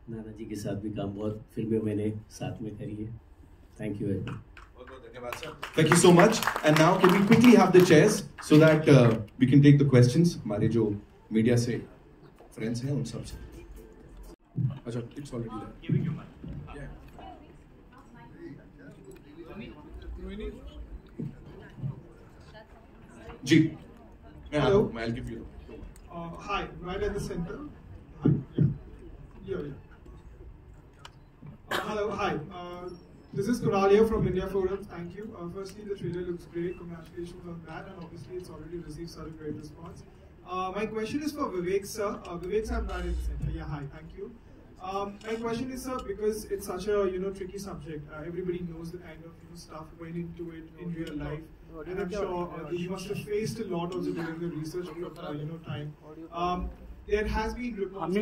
नाना जी के साथ भी काम बहुत फिल्में मैंने साथ में करी है. Thank you very much. Thank you so much. And now can we quickly have the chairs so that we can take the questions. हमारे जो मीडिया से फ्रेंड्स हैं उन सब से. अच्छा, it's already there. Ji, Hello. I'll give you. Hi, right at the center. Hi, yeah. Hello, hi. This is Kunal here from India Forum. Thank you. Firstly, the trailer looks great. Congratulations on that, and obviously, it's already received such a great response. My question is for Vivek sir. Vivek sir, I'm right at the center. Yeah, hi. Thank you. My question is, sir, because it's such a tricky subject. Everybody knows the kind of stuff went into it in real life. And I'm sure you must have faced a lot also during the research time. There has been reports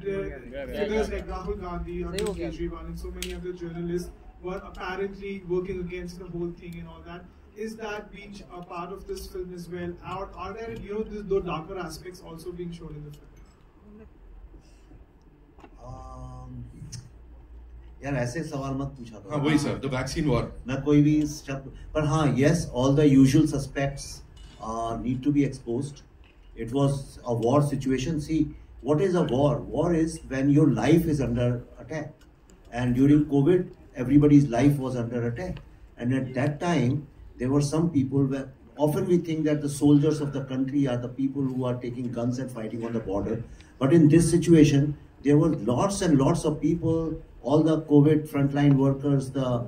figures like Rahul Gandhi, Arvind Kejriwal, and so many other journalists were apparently working against the whole thing and all that. Is that being a part of this film as well? Are there those darker aspects also being shown in the film? यार ऐसे सवाल मत पूछा करो. हाँ वही सर, the vaccine war. मैं कोई भी शब्द पर हाँ, yes, all the usual suspects need to be exposed. It was a war situation. See, what is a war? War is when your life is under attack. And during COVID, everybody's life was under attack. And at that time, there were some people where often we think that the soldiers of the country are the people who are taking guns and fighting on the border. But in this situation, there were lots and lots of people, all the COVID frontline workers, the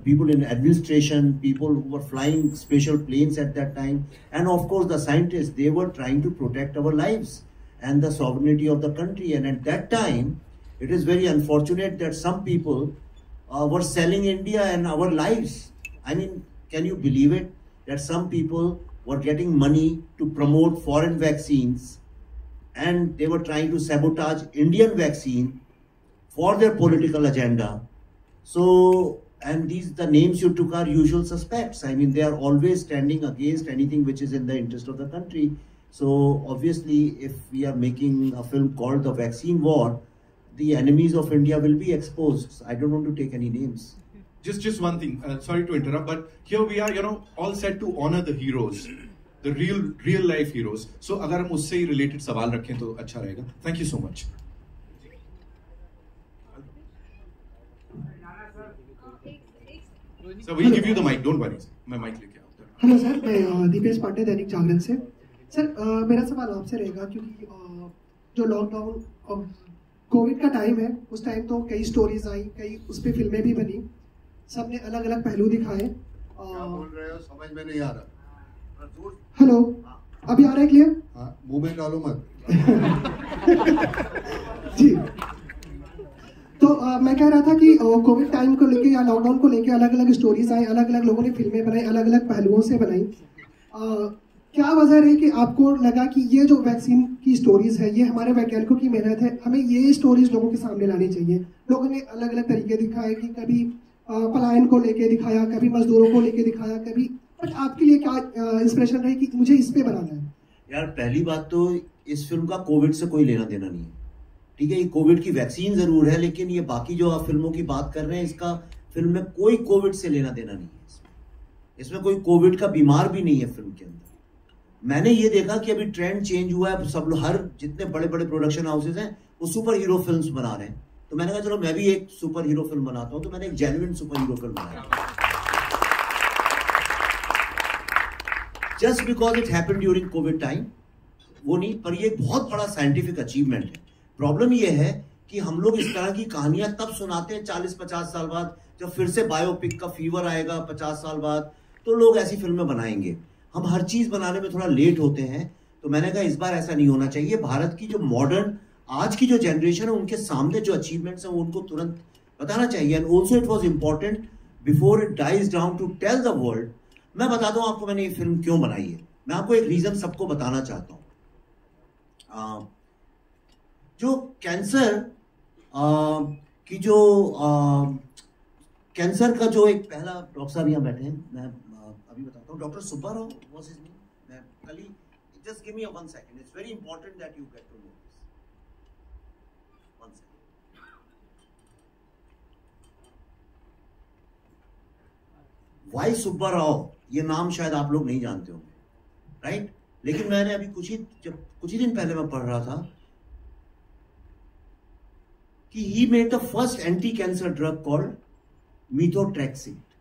people in administration, people who were flying special planes at that time, and of course the scientists, they were trying to protect our lives and the sovereignty of the country. And at that time, it is very unfortunate that some people were selling India and our lives. I mean, can you believe it? That some people were getting money to promote foreign vaccines and they were trying to sabotage Indian vaccine for their political agenda. So, and the names you took are usual suspects. I mean, they are always standing against anything which is in the interest of the country. So, obviously, if we are making a film called The Vaccine War, the enemies of India will be exposed. I don't want to take any names. Just one thing, sorry to interrupt, but here we are, all set to honor the heroes, the real life heroes. So, अगर हम उससे ही related सवाल रखें तो अच्छा रहेगा. Thank you so much. So we'll give you the mic. Don't worry. मैं mic लेके आता हूँ. हेलो सर, मैं दीपेश पांडे दैनिक जागरण से. सर, मेरा सवाल आपसे रहेगा क्योंकि जो लॉकडाउन कोविड का टाइम है, उस टाइम तो कई स्टोरीज आई, कई उस पर फिल्में भी बनी, सबने अलग अलग पहलू दिखाए. बोल रहे हो समझ में नहीं आ रहा. हेलो, अभी आ रहा है क्लियर? हाँ, मुंह में डालो मत. जी, तो मैं कह रहा था कि कोविड टाइम को लेके या लॉकडाउन को लेके अलग अलग स्टोरीज आई, अलग अलग लोगों ने फिल्में बनाई, अलग अलग पहलुओं से बनाई. क्या वजह है कि आपको लगा कि ये जो वैक्सीन की स्टोरीज है, ये हमारे वैज्ञानिकों की मेहनत है, हमें ये स्टोरीज लोगों के सामने लानी चाहिए? लोगों ने अलग अलग तरीके दिखाए कि कभी पलायन को लेके दिखाया, कभी मजदूरों को लेके दिखाया, कभी, बट आपके लिए क्या इंस्पिरेशन रही कि मुझे इस पे बनाना है? यार, पहली बात तो इस फिल्म का कोविड से कोई लेना देना नहीं है. ठीक है, ये कोविड की वैक्सीन जरूर है, लेकिन ये बाकी जो आप फिल्मों की बात कर रहे हैं, इसका फिल्म में कोई कोविड से लेना देना नहीं है। इसमें कोई कोविड का बीमार भी नहीं है फिल्म के अंदर। मैंने ये देखा कि अभी ट्रेंड चेंज हुआ है, सब लोग, हर जितने बड़े बड़े प्रोडक्शन हाउसेज हैं वो सुपर हीरो फिल्म्स बना रहे हैं। तो मैंने कहा चलो मैं भी एक सुपर हीरो फिल्म बनाता हूं, तो मैंने एक जेन्युइन सुपर हीरो फिल्म बनाया, just because it happened during Covid time, वो नहीं, पर ये एक बहुत बड़ा साइंटिफिक अचीवमेंट है। प्रॉब्लम ये है कि हम लोग इस तरह की कहानियां तब सुनाते हैं 40-50 साल बाद, जब फिर से बायोपिक का फीवर आएगा 50 साल बाद, तो लोग ऐसी फिल्में बनाएंगे। हम हर चीज बनाने में थोड़ा लेट होते हैं, तो मैंने कहा इस बार ऐसा नहीं होना चाहिए। भारत की जो मॉडर्न आज की जो जनरेशन है, उनके सामने जो अचीवमेंट्स हैं, वो उनको तुरंत बताना चाहिए। And also it was important before it dies down to tell the world. मैं बताता हूं आपको मैंने ये फिल्म क्यों बनाई है। मैं आपको एक रीजन सबको बताना चाहता हूं। जो कैंसर की जो कैंसर का जो एक पहला, डॉक्टर साहब यहाँ बैठे हैं, मैं अभी बताता हूँ, doctor Subba Rao was his name. मैं कल ही, just give me 1 second, it's very important that you get to know this. 1 second. Why Subba Rao, ये नाम शायद आप लोग नहीं जानते होंगे, राइट? लेकिन मैंने अभी कुछ ही दिन पहले मैं पढ़ रहा था कि he made the first anti-cancer drug called methotrexate,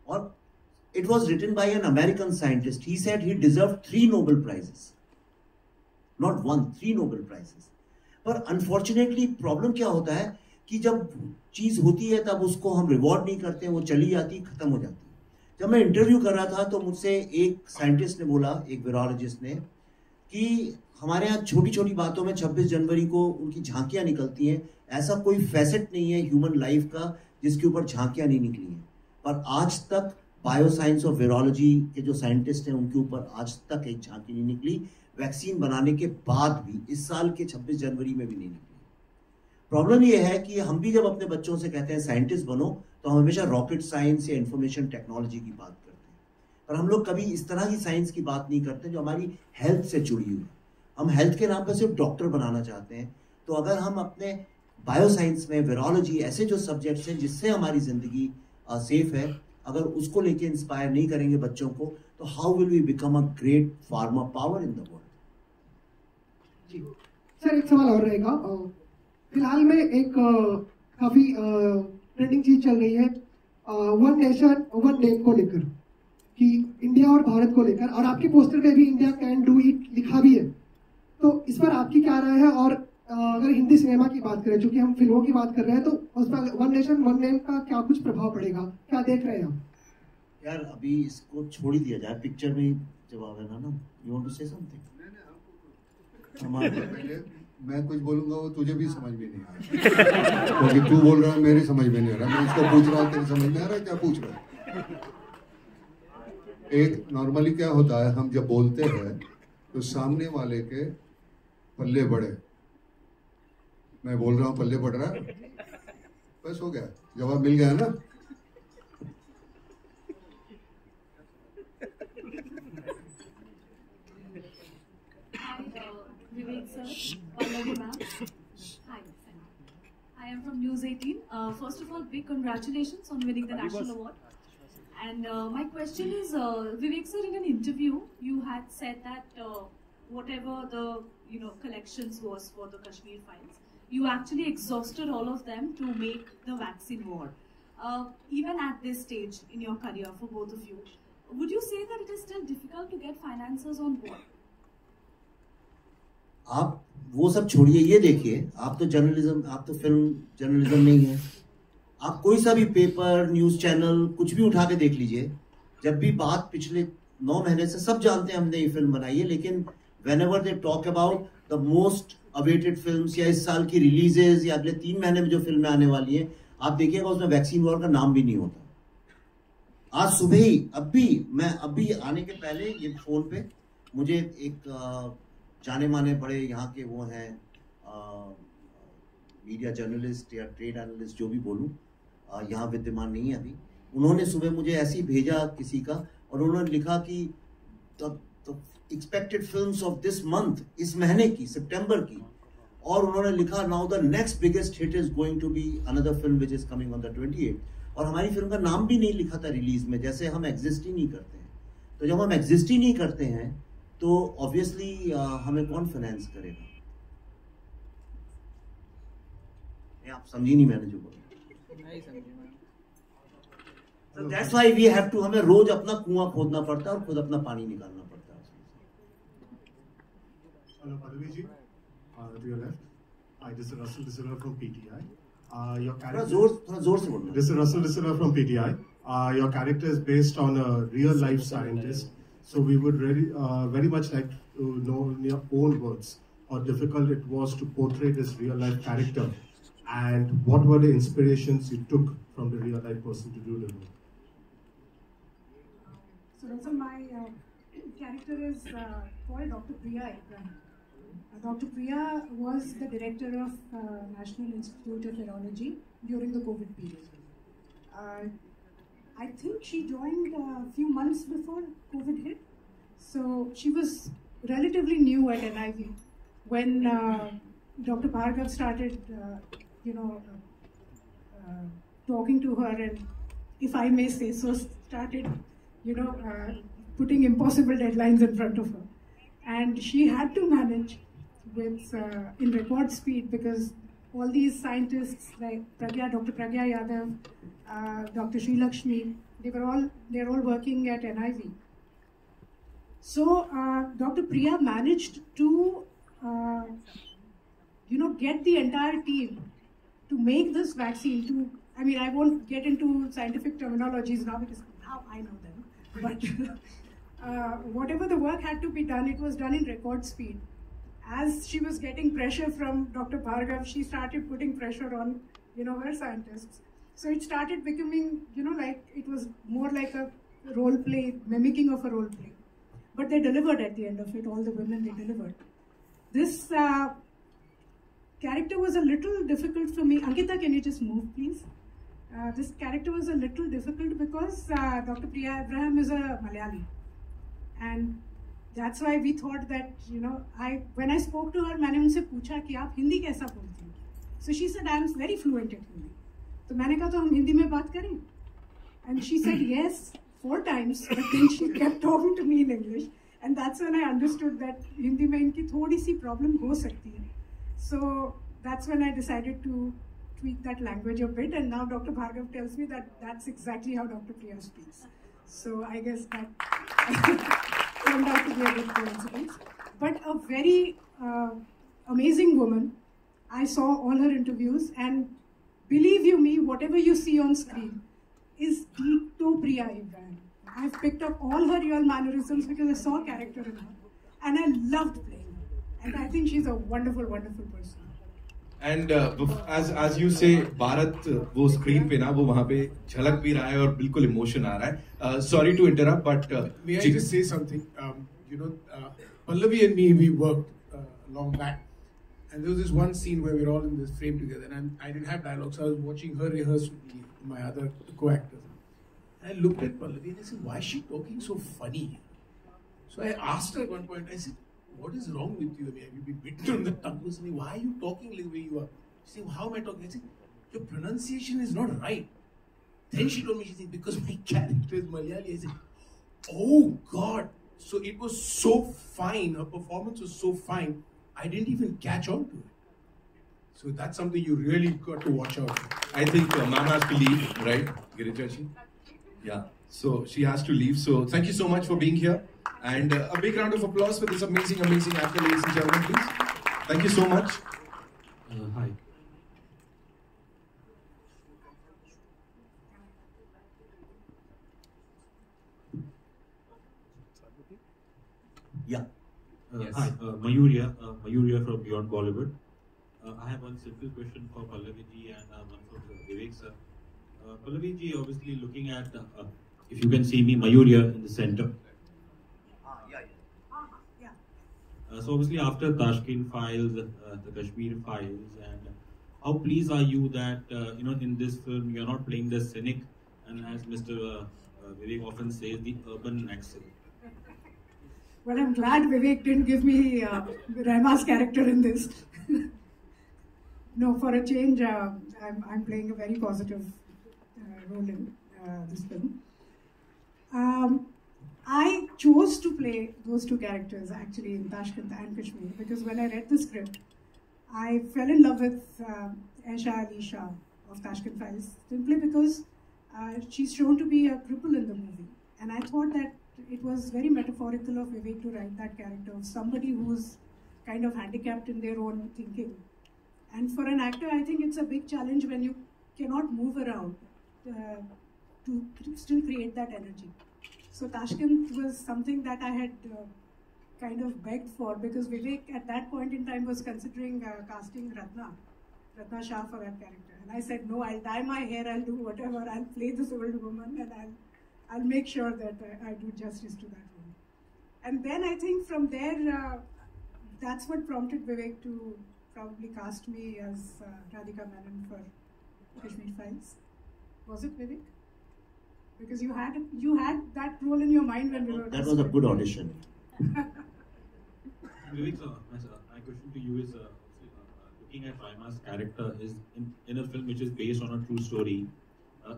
or it was written by an American scientist. He said he deserved 3 Nobel prizes, not 1, 3 Nobel prizes. पर unfortunately problem क्या होता है कि जब चीज होती है तब उसको हम रिवॉर्ड नहीं करते, वो चली जाती, खत्म हो जाती है। जब मैं इंटरव्यू कर रहा था तो मुझसे एक साइंटिस्ट ने बोला, एक वीरोलॉजिस्ट ने, कि हमारे यहाँ छोटी छोटी बातों में 26 जनवरी को उनकी झांकियां निकलती हैं, ऐसा कोई फैसेट नहीं है ह्यूमन लाइफ का जिसके ऊपर झांकियां नहीं निकली हैं। पर आज तक बायोसाइंस और वीरोलॉजी के जो साइंटिस्ट हैं उनके ऊपर आज तक एक झांकी नहीं निकली, वैक्सीन बनाने के बाद भी, इस साल के 26 जनवरी में भी नहीं निकली। प्रॉब्लम ये है कि हम भी जब अपने बच्चों से कहते हैं साइंटिस्ट बनो, तो हम हमेशा रॉकेट साइंस या इंफॉर्मेशन टेक्नोलॉजी की बात करते हैं, पर हम लोग कभी इस तरह की साइंस की बात नहीं करते जो हमारी हेल्थ से जुड़ी हुई है। हम हेल्थ के नाम पर सिर्फ डॉक्टर बनाना चाहते हैं। तो अगर हम अपने बायोसाइंस में, वीरोलॉजी, ऐसे जो सब्जेक्ट्स हैं जिससे हमारी जिंदगी सेफ है, अगर उसको लेके इंस्पायर नहीं करेंगे बच्चों को, तो how will we become a great pharma power in the world? Sir एक सवाल और रहेगा। फिलहाल में एक काफी ट्रेंडिंग चीज चल रही है, वन नेशन वन नेम को लेकर, कि इंडिया और भारत को लेकर, और आपके पोस्टर पे भी इंडिया कैन डू इट लिखा भी है। तो इस पर आपकी क्या राय है? और अगर हिंदी सिनेमा की बात करें, चूंकि हम फिल्मों की बात कर रहे हैं, तो उस पर वन नेशन वन नेम का क्या कुछ प्रभाव पड़ेगा, क्या देख रहे हैं आप? यार अभी इसको छोड़ ही दिया जाए, पिक्चर में जवाब है ना। You want to say something? मैं कुछ बोलूंगा वो तुझे भी समझ में नहीं आ रहा, क्योंकि तू बोल रहा है मेरी समझ में नहीं आ रहा, मैं इसको पूछ रहा हूँ तेरी समझ में आ रहा है क्या पूछ रहा है? एक नॉर्मली क्या होता है, हम जब बोलते हैं तो सामने वाले के पल्ले बढ़े, मैं बोल रहा हूँ पल्ले बढ़ रहा है, बस हो गया, जवाब मिल गया ना। Vivek sir, Pallavi ma'am. Hi, I am from News 18. First of all, big congratulations on winning the national award. And my question is, Vivek sir, in an interview, you had said that whatever the collections was for the Kashmir files, you actually exhausted all of them to make the vaccine war. Even at this stage in your career, for both of you, would you say that it is still difficult to get financiers on board? आप वो सब छोड़िए, ये देखिए, आप तो जर्नलिज्म, आप तो फिल्म जर्नलिज्म नहीं है। आप कोई सा भी पेपर, न्यूज चैनल, कुछ भी उठा के देख लीजिए, जब भी बात पिछले 9 महीने से, सब जानते हैं हमने ये फिल्म बनाई है, लेकिन whenever they talk about the most awaited films या इस साल की रिलीजेस या अगले 3 महीने में जो फिल्में आने वाली हैं, आप देखिएगा उसमें वैक्सीन वॉर का नाम भी नहीं होता। आज सुबह ही, अभी आने के पहले ये फोन पे मुझे एक जाने माने बड़े यहाँ के वो हैं मीडिया जर्नलिस्ट या ट्रेड एनालिस्ट, जो भी बोलूँ, यहाँ विद्यमान नहीं है अभी, उन्होंने सुबह मुझे ऐसे ही भेजा किसी का, और उन्होंने लिखा कि expected films of this month, इस महीने की, सितंबर की, और उन्होंने लिखा now the next biggest hit is going to be another film which is coming on the 28, और हमारी फिल्म का नाम भी नहीं लिखा था रिलीज में, जैसे हम एग्जिस्ट ही नहीं करते हैं। तो जब हम एग्जिस्ट ही नहीं करते हैं तो ऑब्वियसली हमें कौन फाइनेंस करेगा? आप समझी नहीं मैंने जो बोला। So that's why we have to, हमें रोज अपना कुआं खोदना पड़ता है और खुद अपना पानी निकालना पड़ता है। Hello, Pallavi ji. To your left. Hi, this is Russell Dissela from PTI. Your character. थोड़ा जोर से बोलना। This is Russell Dissela from PTI. Your character is based on a real life scientist. So we would really, very much like to know in your own words how difficult it was to portray this real life character, and what were the inspirations you took from the real life person to do the role. So Russell, my character is called Dr. Priya Abraham. Dr. Priya was the director of National Institute of Virology during the COVID period. I think she joined a few months before COVID hit. So she was relatively new at NIV when Dr. Bhargav started, talking to her, and if I may say so, started, putting impossible deadlines in front of her. And she had to manage with in record speed, because all these scientists like Dr. Pragya Yadav, Dr. Sri Lakshmi, they're all working at NIV. So Dr. Priya managed to get the entire team to make this vaccine. I won't get into scientific terminologies now because now I know them. But whatever the work had to be done, it was done in record speed. As she was getting pressure from Dr. Bhargav, she started putting pressure on, her scientists. So it started becoming, like it was more like a role play, mimicking of a role play. But they delivered at the end of it. All the women, they delivered. This character was a little difficult for me. Ankita, can you just move, please? This character was a little difficult because Dr. Priya Abraham is a Malayali. And that's why we thought that, when I spoke to her, मैंने उनसे पूछा कि आप हिंदी कैसा बोलती हैं? So she said, I am very fluent in Hindi. तो मैंने कहा तो हम हिंदी में बात करें? And she said yes 4 times, but then she kept talking to me in English. And that's when I understood that Hindi में इनकी थोड़ी सी problem हो सकती है. So that's when I decided to tweak that language a bit. And now Dr. Bhargav tells me that that's exactly how Dr. Priya speaks. So I guess that turned out to be a good coincidence. But a very amazing woman. I saw all her interviews, and believe you me, whatever you see on screen is Dito Priya Abraham. I've picked up all her real mannerisms because I saw a character in her, and I loved playing her. And I think she's a wonderful, wonderful person. And as you say, Bharat वो स्क्रीन पे ना वो वहाँ पे झलक भी रहा है और बिल्कुल इमोशन आ रहा है. Sorry to interrupt, but may I just say something? Pallavi and me, we worked long back, and there was this one scene where we were all in this frame together, and I didn't have dialogue, so I was watching her rehearse with me, my other co-actors. And I looked at Pallavi and I said, "Why is she talking so funny?" So I asked her at one point. I said, "What is wrong with you? Have you been bitten on the tongue?" She said, "Why are you talking like the way you are?" She said, "How am I talking?" I said, "Your pronunciation is not right." Then she told me, she said, "Because my character is Malayali." I said, "Oh God." So it was so fine, her performance was so fine, I didn't even catch on to it. So that's something you really got to watch out for. I think ma'am has to leave, right, Girija-ji? Yeah, so she has to leave. So thank you so much for being here. And a big round of applause for this amazing, amazing actor, ladies and gentlemen, please. Thank you so much. Hi. Yeah. Yes. Hi, Mayur from Beyond Bollywood. I have one simple question for Pallavi ji and one for Vivek sir. Pallavi ji, obviously looking at, if you can see me, Mayur in the center. So obviously after Tashkent files, the Kashmir files, and how pleased are you that in this film you're not playing the cynic, and as Mr. Vivek often says, the urban accent. Well, I'm glad Vivek didn't give me Rahma's character in this. No, for a change, I'm playing a very positive role in this film. I chose to play those two characters actually in Tashkent and Kashmir because when I read the script, I fell in love with Aisha Ali Shah of Tashkent Files simply because she's shown to be a cripple in the movie. And I thought that it was very metaphorical of Vivek to write that character of somebody who's kind of handicapped in their own thinking. And for an actor, I think it's a big challenge when you cannot move around to still create that energy. So Tashkent was something that I had kind of begged for because Vivek at that point in time was considering casting Ratna Shah for that character. And I said, no, I'll dye my hair, I'll do whatever, I'll play this old woman and I'll make sure that I do justice to that role. And then I think from there, that's what prompted Vivek to probably cast me as Radhika Menon for Kashmir Files. Was it Vivek? Because you had that role in your mind when we were. That was a good audition. Vivek, my question to you is, looking at Raima's character is in a film which is based on a true story.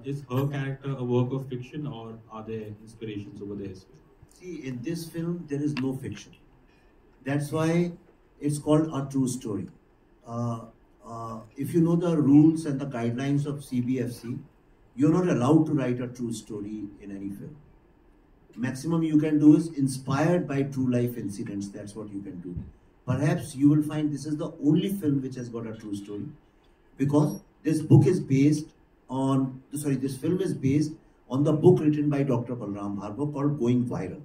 Is her character a work of fiction, or are there inspirations over there as well? See, in this film there is no fiction. That's why it's called a true story. If you know the rules and the guidelines of CBFC, you're not allowed to write a true story in any film. Maximum you can do is inspired by true life incidents. That's what you can do. Perhaps you will find this is the only film which has got a true story, because this film is based on the book written by Dr. Balram Bhargava called Going Viral.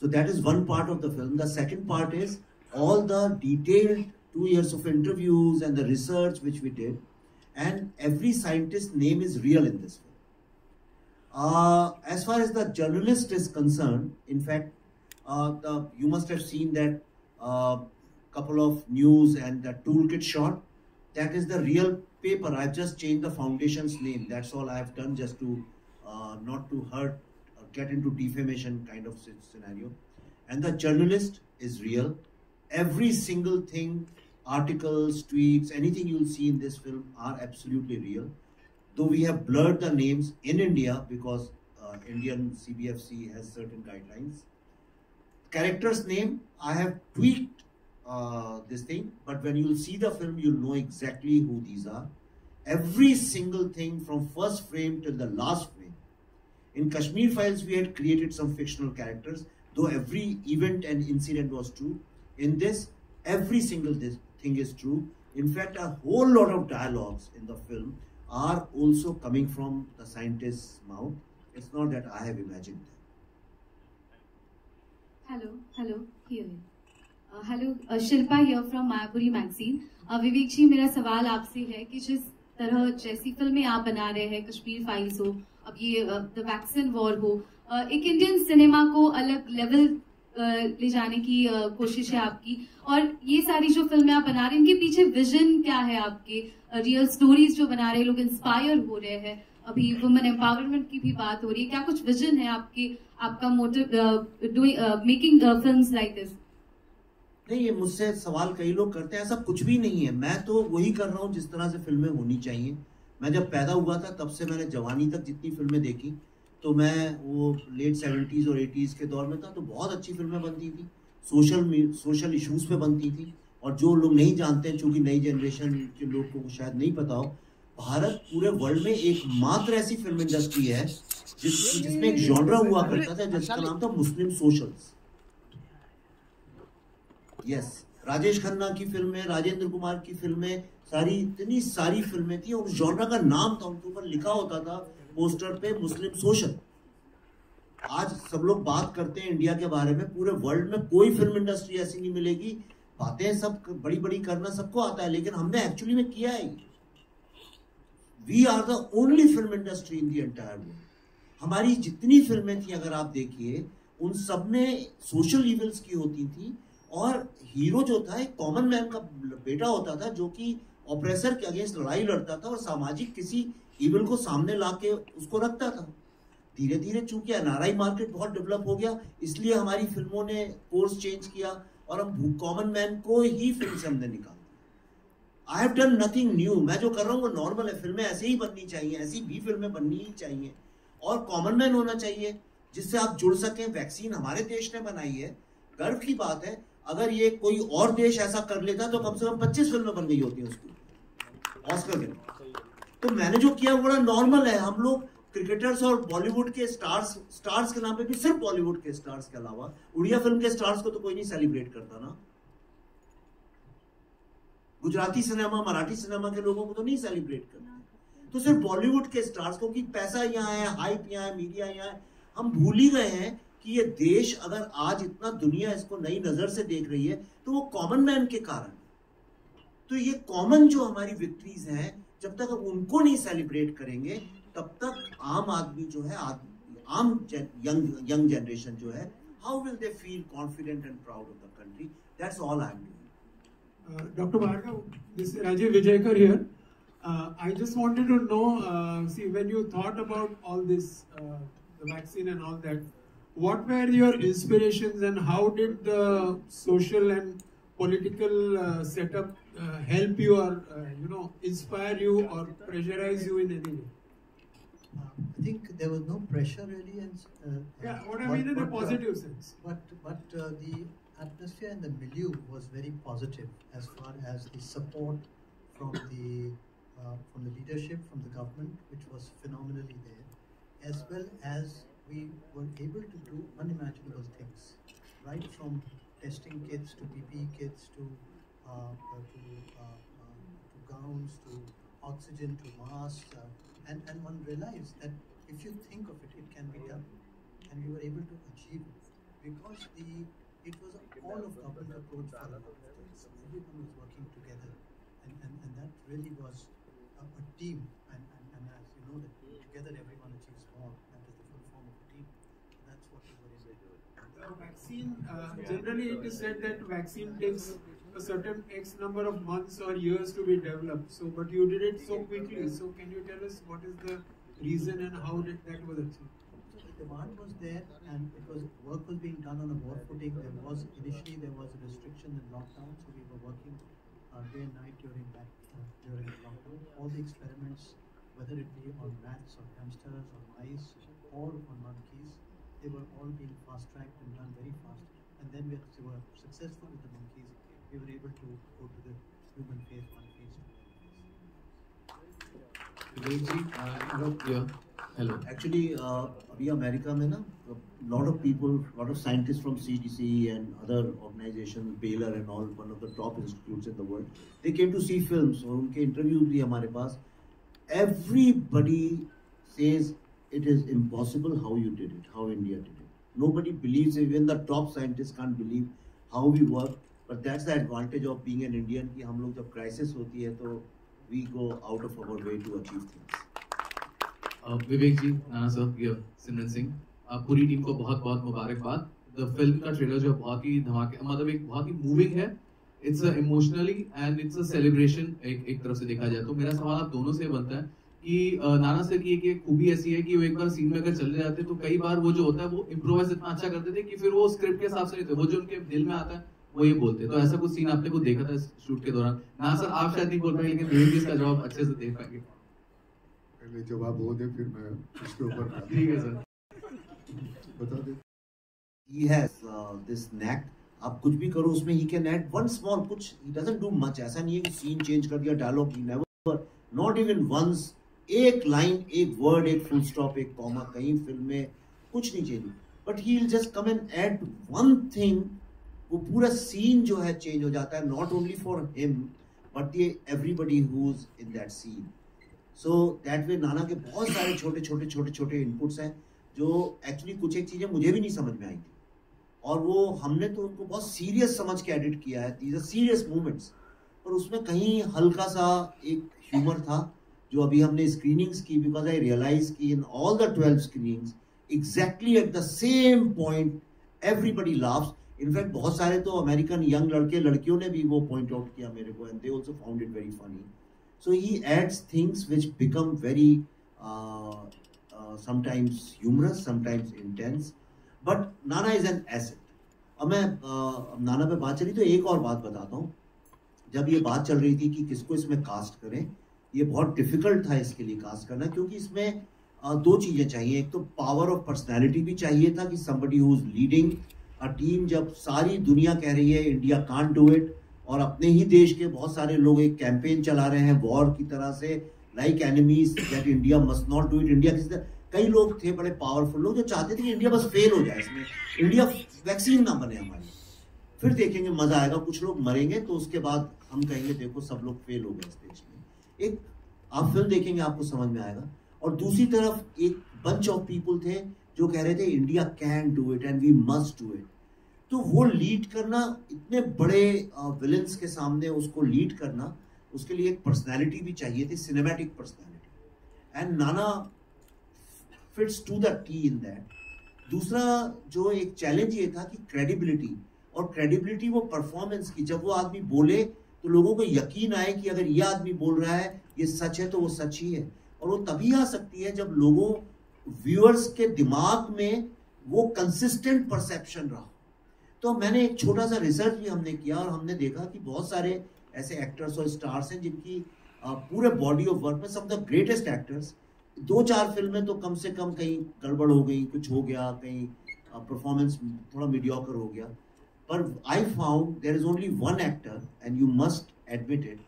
So that is one part of the film. The second part is all the detailed 2 years of interviews and the research which we did, and every scientist's name is real in this film. As far as the journalist is concerned, in fact, you must have seen that couple of news and the toolkit shot. That is the real paper. I've just changed the foundation's name. That's all I've done, just to not to hurt or get into defamation kind of scenario. And the journalist is real. Every single thing, articles, tweets, anything you'll see in this film are absolutely real. Though we have blurred the names in India because Indian CBFC has certain guidelines. Character's name, I have tweaked this thing, but when you'll see the film, you'll know exactly who these are. Every single thing from first frame till the last frame. In Kashmir Files, we had created some fictional characters, though every event and incident was true. In this, every single thing is true. In fact, a whole lot of dialogues in the film are also coming from the scientist's mouth. It's not that I have imagined them. Hello, here. Hello, Shilpa here from Mayapuri magazine. विवेक जी, मेरा सवाल आपसे है कि जिस तरह जैसी फिल्में आप बना रहे हैं, कश्मीर फाइल्स हो, अब ये द वैक्सीन वॉर हो, एक इंडियन सिनेमा को अलग लेवल ले जाने की कोशिश है आपकी, और ये सारी जो फिल्में आप बना रहे हैं इनके पीछे विजन क्या है आपके? रियल स्टोरीज जो बना रहे हैं, लोग इंस्पायर हो रहे हैं, अभी वुमेन एम्पावरमेंट की भी बात हो रही है, क्या कुछ विजन है आपका motive making films like this? नहीं, ये मुझसे सवाल कई लोग करते हैं, ऐसा कुछ भी नहीं है। मैं तो वही कर रहा हूँ जिस तरह से फिल्में होनी चाहिए। मैं जब पैदा हुआ था तब से मैंने जवानी तक जितनी फिल्में देखी, तो मैं वो लेट 70s और 80s के दौर में था, तो बहुत अच्छी फिल्में बनती थी, सोशल इश्यूज पे बनती थी। और जो लोग नहीं जानते हैं, चूंकि नई जनरेशन के लोग को शायद नहीं पता हो, भारत पूरे वर्ल्ड में एकमात्र ऐसी फिल्म इंडस्ट्री है जिसमें एक जॉनरा हुआ करता था जिसका नाम था मुस्लिम सोशल्स। यस, राजेश खन्ना की फिल्में, राजेंद्र कुमार की फिल्में, इतनी सारी फिल्में थी, और उस जॉनरा का नाम था, उनके ऊपर लिखा होता था पोस्टर पे मुस्लिम सोशल। आज सब लोग बात करते हैं इंडिया के बारे में, पूरे वर्ल्ड में कोई फिल्म इंडस्ट्री ऐसी नहीं मिलेगी। बातें सब बड़ी बड़ी करना सबको आता है, लेकिन हमने एक्चुअली में किया है। We are the only film industry in the entire world. हमारी जितनी फिल्में थी, अगर आप देखिए, उन सब में सोशल इवल्स की होती थी, और हीरो जो था एक कॉमन मैन का बेटा होता था, जो कि ऑपरेसर के अगेंस्ट लड़ाई लड़ता था और सामाजिक किसी इवल को सामने लाके उसको रखता था। धीरे धीरे चूंकि एनआरआई मार्केट बहुत डेवलप हो गया, इसलिए हमारी फिल्मों ने कोर्स चेंज किया और हम कॉमन मैन को ही फिल्म से हमने निकाला। I have done nothing new, मैं जो कर रहा हूँ वो नॉर्मल है, फिल्में ऐसे ही बननी चाहिए, ऐसी भी फिल्में बननी ही चाहिए और कॉमन मैन होना चाहिए जिससे आप जुड़ सकें। वैक्सीन हमारे देश ने बनाई है, गर्व की बात है। अगर ये कोई और देश ऐसा कर लेता तो कम से कम 25 फिल्में बन गई होती हैं उसकी ऑस्कर के लिए। तो मैंने जो किया बड़ा नॉर्मल है। हम लोग क्रिकेटर्स और बॉलीवुड के स्टार्स के नाम पे भी सिर्फ बॉलीवुड के स्टार्स के अलावा उड़िया फिल्म के स्टार्स को तो कोई नहीं सेलिब्रेट करता ना। गुजराती सिनेमा, मराठी सिनेमा के लोगों को तो नहीं सेलिब्रेट करते, तो सिर्फ बॉलीवुड के स्टार्स को, कि पैसा यहाँ है, हाइप यहाँ है, मीडिया यहाँ है। हम भूल ही गए हैं कि ये देश अगर आज इतना दुनिया इसको नई नजर से देख रही है तो वो कॉमन मैन के कारण। तो ये कॉमन जो हमारी विक्ट्रीज हैं, जब तक हम उनको नहीं सेलिब्रेट करेंगे तब तक आम आदमी जो है, आम यंग जनरेशन जो है, how will they feel confident and proud of the country? That's all I am doing. Dr. Bhargav, this is Rajiv Vijayakar here. I just wanted to know, see, when you thought about all this, the vaccine and all that, what were your inspirations and how did the social and political setup help you or, inspire you or pressurize you in any way? I think there was no pressure really, and what I mean in a positive sense. But the atmosphere and the milieu was very positive as far as the support from the leadership, from the government, which was phenomenally there, as well as we were able to do unimaginable things, right from testing kits to PPE kits to gowns to oxygen to masks, and one realized that if you think of it, it can be done, and we were able to achieve it because it was all of government approach for a lot of things. Everyone was working together, and that really was a team, and as you know that together everyone achieves more. That is the full form of a team. That's what we were able to do. Vaccine, generally it is said that vaccine takes a certain X number of months or years to be developed. So, but you did it so quickly. So, can you tell us what is the reason and how did that was achieved? So the demand was there, and work was being done on a war footing. Initially there was a restriction and lockdown, so we were working day and night during the lockdown. All the experiments, whether it be on rats or hamsters or mice or on monkeys, they were all being fast-tracked and done very fast. And then we were successful with the monkeys. We were able to go to the human phase 1, phase 2. Hello. Actually, अभी अमेरिका में ना, lot of people, lot of scientists from CDC and other organizations, Baylor and all, one of the top institutes in the world, they came to see films और उनके interviews भी हमारे पास. Everybody says it is impossible how you did it, how India did it. Nobody believes it. Even the top scientists can't believe how we work. But that's the advantage of being an Indian कि हम लोग जब crisis होती है तो we go out of our way to achieve things. Vivek ji, Nana sir, सिमरन सिंह, पूरी टीम को बहुत बहुत मुबारकबाद। द फिल्म का ट्रेलर जो बहुत ही धमाके, मतलब एक बहुत ही मूविंग है। It's emotionally and it's a celebration एक तरफ से देखा जाए तो। मेरा सवाल आप दोनों से बनता है कि नाना सर की एक खूबी ऐसी है कि वो एक बार सीन में अगर चले जाते तो कई बार वो जो होता है वो इम्प्रोवाइज इतना अच्छा करते थे कि फिर वो स्क्रिप्ट के हिसाब से नहीं थे, वो जो उनके दिल में आता है वो ये बोलते। तो ऐसा कुछ सीन आपने को देखा था शूट के दौरान? ना सर आप शायद नहीं बोल पाए, लेकिन विवेक जी इसका जवाब अच्छे से दे पाएंगे। पहले जवाब वो दे, फिर मैं उसके ऊपर। ठीक है सर, बता दे। He has this knack, आप कुछ भी करो उसमें he can add one small कुछ, he doesn't do much। ऐसा नहीं है कि सीन चेंज कर दिया, dialogue he never, not even once, एक लाइन, एक वर्ड, एक फुल स्टॉप, एक कॉमा, कहीं फिल्म में कुछ नहीं change, but he will just come and add one thing, वो पूरा सीन जो है चेंज हो जाता है, not only for him but everybody who is in that scene. So that way Nana के बहुत सारे छोटे इनपुट्स हैं जो एक्चुअली कुछ एक चीजें मुझे भी नहीं समझ में आई थी, और वो हमने तो उनको बहुत सीरियस समझ के एडिट किया है, दीज आर सीरियस मूवमेंट्स, और उसमें कहीं हल्का सा एक ह्यूमर था जो अभी हमने स्क्रीनिंग्स की, बिकॉज आई रियलाइज की in all the 12 screenings exactly at the same point everybody laughs. In fact बहुत सारे तो अमेरिकन यंग लड़के लड़कियों ने भी वो पॉइंट आउट किया मेरे को, and they also found it very funny. So he adds things which become very sometimes humorous, sometimes intense, but Nana is an asset। अब मैं नाना पे बात चली तो एक और बात बताता हूँ। जब ये बात चल रही थी कि किसको इसमें कास्ट करें, ये बहुत डिफिकल्ट था इसके लिए कास्ट करना, क्योंकि इसमें दो चीजें चाहिए। एक तो पावर ऑफ पर्सनैलिटी भी चाहिए था कि somebody who is leading a team, जब सारी दुनिया कह रही है इंडिया कांट डू इट, और अपने ही देश के बहुत सारे लोग एक कैंपेन चला रहे हैं वॉर की तरह से, like enemies that India must not do it. India किसी, कई लोग थे बड़े पावरफुल लोग जो चाहते थे कि इंडिया बस फेल हो जाए, इसमें इंडिया वैक्सीन ना बने हमारी, फिर देखेंगे मजा आएगा, कुछ लोग मरेंगे तो उसके बाद हम कहेंगे देखो सब लोग फेल हो गए इस देश में। एक आप फिल्म देखेंगे आपको समझ में आएगा। और दूसरी तरफ एक बंच ऑफ पीपल थे जो कह रहे थे India can do it and we must do it. तो वो लीड करना, इतने बड़े विलन्स के सामने उसको लीड करना, उसके लिए एक पर्सनैलिटी भी चाहिए थी, cinematic personality, and Nana fits to the T in that. दूसरा जो एक चैलेंज ये था कि क्रेडिबिलिटी, और क्रेडिबिलिटी वो परफॉर्मेंस की, जब वो आदमी बोले तो लोगों को यकीन आए कि अगर ये आदमी बोल रहा है ये सच है तो वो सच ही है। और वो तभी आ सकती है जब लोगों, व्यूअर्स के दिमाग में वो कंसिस्टेंट परसेप्शन रहा। तो मैंने एक छोटा सा रिसर्च भी हमने किया और हमने देखा कि बहुत सारे ऐसे एक्टर्स और स्टार्स हैं जिनकी पूरे बॉडी ऑफ वर्क में, सब द ग्रेटेस्ट एक्टर्स, 2-4 फिल्में तो कम से कम कहीं गड़बड़ हो गई, कुछ हो गया, कहीं परफॉर्मेंस थोड़ा मीडियोकर हो गया, पर I found there is only one actor and you must admit it,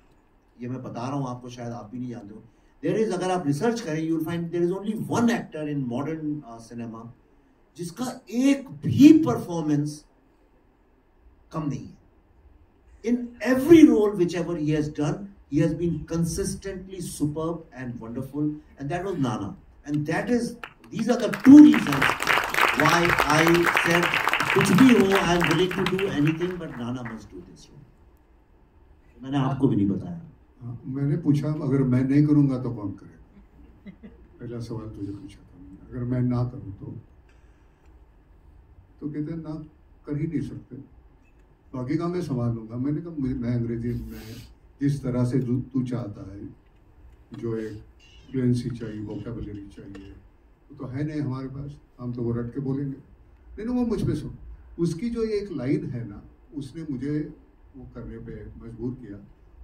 ये मैं बता रहा हूँ आपको, शायद आप भी नहीं जानते हो, देयर इज, अगर आप रिसर्च करें you will find there is only one actor in modern cinema जिसका एक भी परफॉर्मेंस कम नहीं है। In every role whichever he has done, he has been consistently superb and wonderful, and that was Nana. And that is, these are the two reasons why I said, कुछ भी हो, I am willing to do anything, but Nana must do this role. मैंने आपको भी नहीं बताया। मैंने पूछा अगर मैं नहीं करूँगा तो कौन करेगा? पहला सवाल तुझे पूछा था, अगर मैं ना करूँ तो कहते हैं ना कर ही नहीं सकते, बाकी का मैं संभाल लूंगा। मैंने कहा मैं अंग्रेजी में जिस तरह से तू चाहता है, जो एक फ्लुएंसी चाहिए, वोकैबुलरी चाहिए, वो तो है नहीं हमारे पास, हम तो वो रट के बोलेंगे। नहीं, वो मुझ पे सुन, उसकी जो एक लाइन है ना, उसने मुझे वो करने पे मजबूर किया,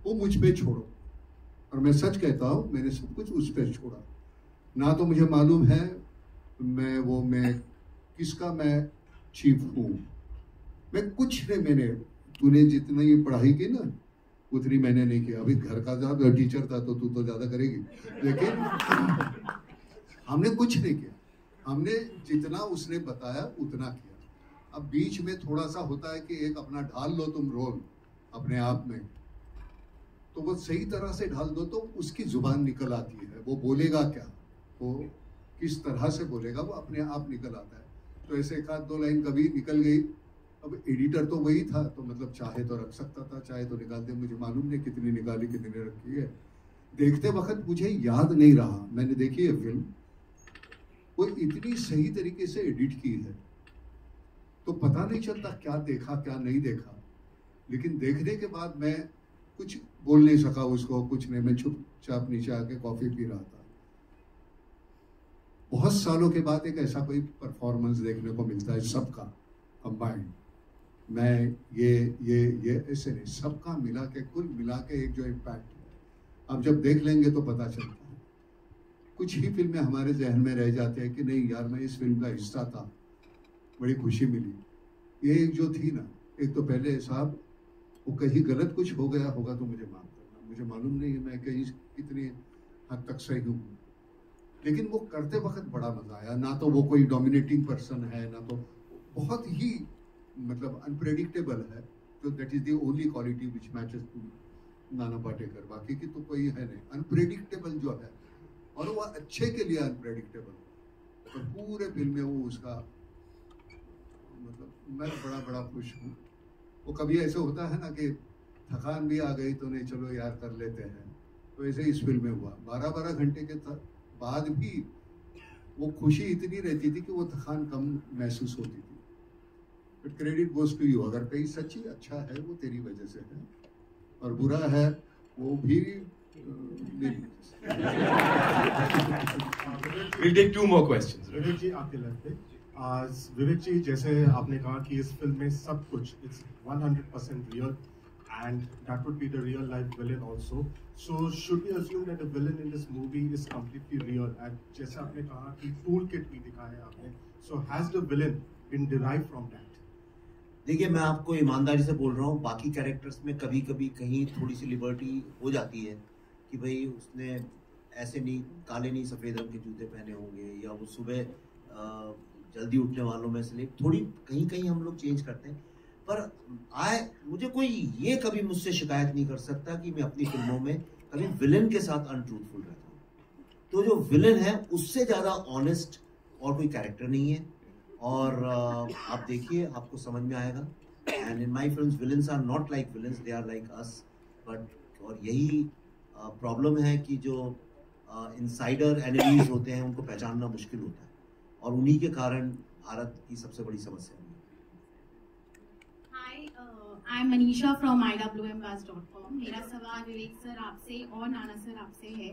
वो मुझ पे छोड़ो। और मैं सच कहता हूँ, मैंने सब कुछ उस पर छोड़ा। ना तो मुझे मालूम है मैं किसका मैं चीफ हूँ, मैं कुछ नहीं, मैंने, तूने जितनी ये पढ़ाई की ना उतनी मैंने नहीं किया। अभी घर का ज्यादा टीचर था तो तू तो ज्यादा करेगी, लेकिन हमने कुछ नहीं किया, हमने जितना उसने बताया उतना किया। अब बीच में थोड़ा सा होता है कि एक अपना ढाल लो तुम रोल अपने आप में, तो वो सही तरह से ढाल दो तो उसकी जुबान निकल आती है, वो बोलेगा क्या, वो किस तरह से बोलेगा, वो अपने आप निकल आता है। तो ऐसे 1-2 लाइन कभी निकल गई, अब एडिटर तो वही था, तो मतलब चाहे तो रख सकता था, चाहे तो निकाल दे, मुझे मालूम नहीं कितनी निकाली कितनी रखी है। देखते वक्त मुझे याद नहीं रहा, मैंने देखी है फिल्म, वो इतनी सही तरीके से एडिट की है तो पता नहीं चलता क्या देखा क्या नहीं देखा, लेकिन देखने के बाद मैं कुछ बोल नहीं सका उसको, कुछ नहीं, मैं चुपचाप नीचे आके कॉफी पी रहा था। बहुत सालों के बाद एक ऐसा कोई परफॉर्मेंस देखने को मिलता है सबका कंबाइंड, मैं ये ऐसे नहीं, सबका मिला के, कुल मिला के एक जो इम्पैक्ट है, अब जब देख लेंगे तो पता चलता है। कुछ ही फिल्में हमारे जहन में रह जाते हैं कि नहीं यार मैं इस फिल्म का हिस्सा था, बड़ी खुशी मिली। ये एक जो थी ना, एक तो पहले साहब वो कहीं गलत कुछ हो गया होगा तो मुझे माफ करना, मुझे मालूम नहीं है मैं कहीं कितनी हद तक सही हूँ, लेकिन वो करते वक्त बड़ा मजा आया। ना तो वो कोई डोमिनेटिंग पर्सन है, ना तो बहुत ही मतलब अनप्रेडिक्टेबल है, तो that is the only quality which matches to Nana Patekar, बाकी की तो कोई है नहीं। अनप्रेडिक्टेबल जो है, और वो अच्छे के लिए अनप्रेडिक्टेबल, और पूरे फिल्म में वो उसका मतलब मैं बड़ा खुश हूँ। वो कभी ऐसे होता है ना कि थकान भी आ गई तो नहीं चलो यार कर लेते हैं, तो ऐसे इस फिल्म में हुआ। 12-12 घंटे के बाद भी वो खुशी इतनी रहती थी कि वो थकान कम महसूस होती थी। But credit goes to you, अगर कहीं सच्ची अच्छा है वो तेरी वजह से है, और बुरा है वो भी मेरी वजह से। We'll take 2 more questions. विवेक जी आपके लगते, विवेक जी जैसे आपने कहा कि इस फिल्म में सब कुछ it's 100% real and that would be the real life villain also. So should we assume that the villain in this movie is completely real? And जैसे आपने कहा कि tool kit भी दिखाया आपने, so has the villain been derived from that? देखिए, मैं आपको ईमानदारी से बोल रहा हूँ, बाकी कैरेक्टर्स में कभी कभी कहीं थोड़ी सी लिबर्टी हो जाती है कि भाई उसने ऐसे नहीं, काले नहीं सफ़ेद रंग के जूते पहने होंगे, या वो सुबह जल्दी उठने वालों में से थोड़ी कहीं कहीं हम लोग चेंज करते हैं। पर मुझे कोई ये कभी मुझसे शिकायत नहीं कर सकता कि मैं अपनी फिल्मों में कभी विलन के साथ अनट्रूथफुल रहता हूँ। तो जो विलन है उससे ज़्यादा ऑनेस्ट और कोई कैरेक्टर नहीं है, और आप देखिए, आपको समझ में आएगा। And in my films villains are not like villains, they are like us. But और यही प्रॉब्लम है कि जो इनसाइडर एनिमीज होते हैं उनको पहचानना मुश्किल होता है, और उन्हीं के कारण भारत की सबसे बड़ी समस्या है। I am Manisha from iwmbuzz.com। मेरा सवाल विवेक सर आपसे और नाना सर आपसे है।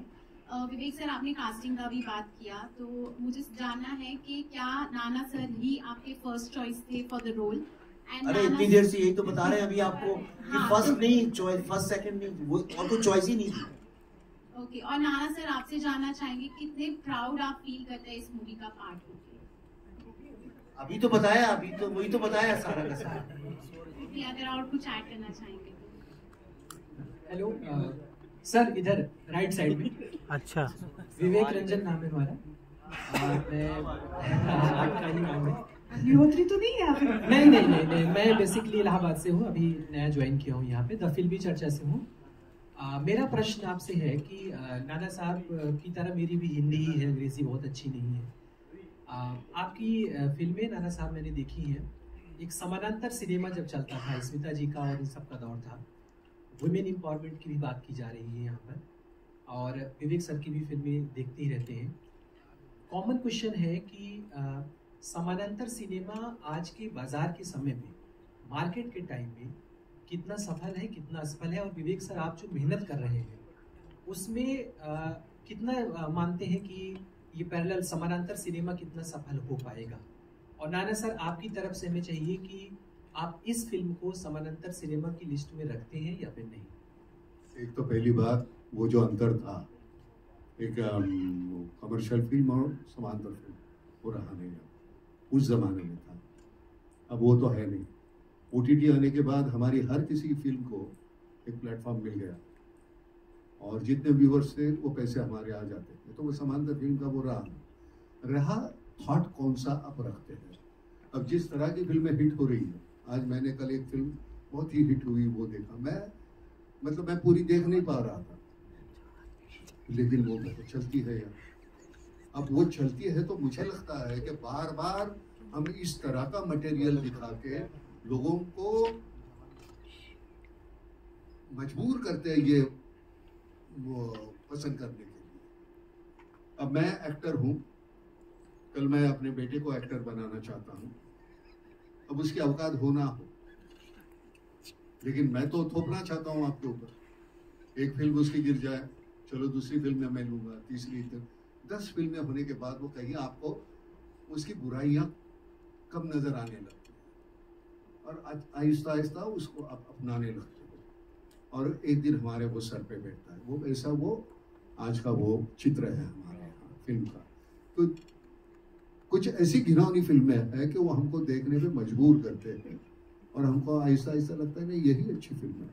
विवेक सर, आपने कास्टिंग का भी बात किया, तो मुझे जानना है कि क्या नाना सर ही आपके फर्स्ट चॉइस थे फॉर द रोल? अरे इतनी देर से यही तो बता रहे हैं अभी आपको कि फर्स्ट नहीं चॉइस, फर्स्ट सेकंड नहीं, वो और कोई चॉइस ही नहीं थी। ओके, और नाना सर आपसे जानना चाहेंगे कितने प्राउड आप फील करते हैं इस मूवी का पार्ट होके? अभी तो बताया, अभी तो वही तो बताया सारा का सारा। अगर और कुछ ऐड करना चाहेंगे तो। हेलो सर, इधर राइट साइड में। अच्छा, विवेक रंजन नाम है हमारा। अग्निहोत्री तो नहीं है आप? नहीं, मैं बेसिकली इलाहाबाद से हूँ, अभी नया ज्वाइन किया हूँ यहाँ पे, द फिल्मी चर्चा से हूँ। मेरा प्रश्न आपसे है कि नाना साहब की तरह मेरी भी हिंदी ही है, अंग्रेजी बहुत अच्छी नहीं है। आपकी फिल्में नाना साहब मैंने देखी हैं। एक समानांतर सिनेमा जब चलता था, स्मिता जी का और इन सब का दौर था, वुमेन एम्पावरमेंट की भी बात की जा रही है यहाँ पर, और विवेक सर की भी फिल्में देखते ही रहते हैं। कॉमन क्वेश्चन है कि समानांतर सिनेमा आज के बाजार के समय में, मार्केट के टाइम में कितना सफल है, कितना असफल है, और विवेक सर आप जो मेहनत कर रहे हैं उसमें कितना मानते हैं कि ये पैरेलल समानांतर सिनेमा कितना सफल हो पाएगा? और नाना सर, आपकी तरफ से हमें चाहिए कि आप इस फिल्म को समानांतर सिनेमा की लिस्ट में रखते हैं या फिर नहीं? एक तो पहली बात, वो जो अंतर था एक कमर्शियल फिल्म और समांतर फिल्म, वो रहा नहीं है, उस जमाने में था, अब वो तो है नहीं। OTT आने के बाद हमारी हर किसी फिल्म को एक प्लेटफॉर्म मिल गया, और जितने व्यूवर्स थे वो पैसे हमारे आ जाते थे, तो वो समांतर फिल्म का वो रहा थॉट कौन सा आप रखते हैं। अब जिस तरह की फिल्में हिट हो रही है, आज मैंने कल एक फिल्म बहुत ही हिट हुई वो देखा, मैं पूरी देख नहीं पा रहा था, लेकिन वो चलती है यार। अब वो चलती है तो मुझे लगता है कि बार बार हम इस तरह का मटेरियल दिखा के लोगों को मजबूर करते हैं ये वो पसंद करने के लिए। अब मैं एक्टर हूं, कल मैं अपने बेटे को एक्टर बनाना चाहता हूं, अब उसकी औकात हो ना हो, लेकिन मैं तो थोपना चाहता हूं आपके ऊपर। एक फिल्म उसकी गिर जाए, चलो दूसरी फिल्म में मैं लूंगा, तीसरी, 10 फिल्में होने के बाद वो कहीं आपको उसकी बुराइयां कम नजर आने लगती है, और आहिस्ता आहिस्ता उसको आप अपनाने लगते हो, और एक दिन हमारे वो सर पे बैठता है। वो ऐसा वो आज का वो चित्र है हमारे यहाँ फिल्म का। तो कुछ ऐसी घिनौनी फिल्में हैं कि वो हमको देखने पे मजबूर करते हैं, और हमको आहिस्ता आहिस्ता लगता है नहीं यही अच्छी फिल्म है।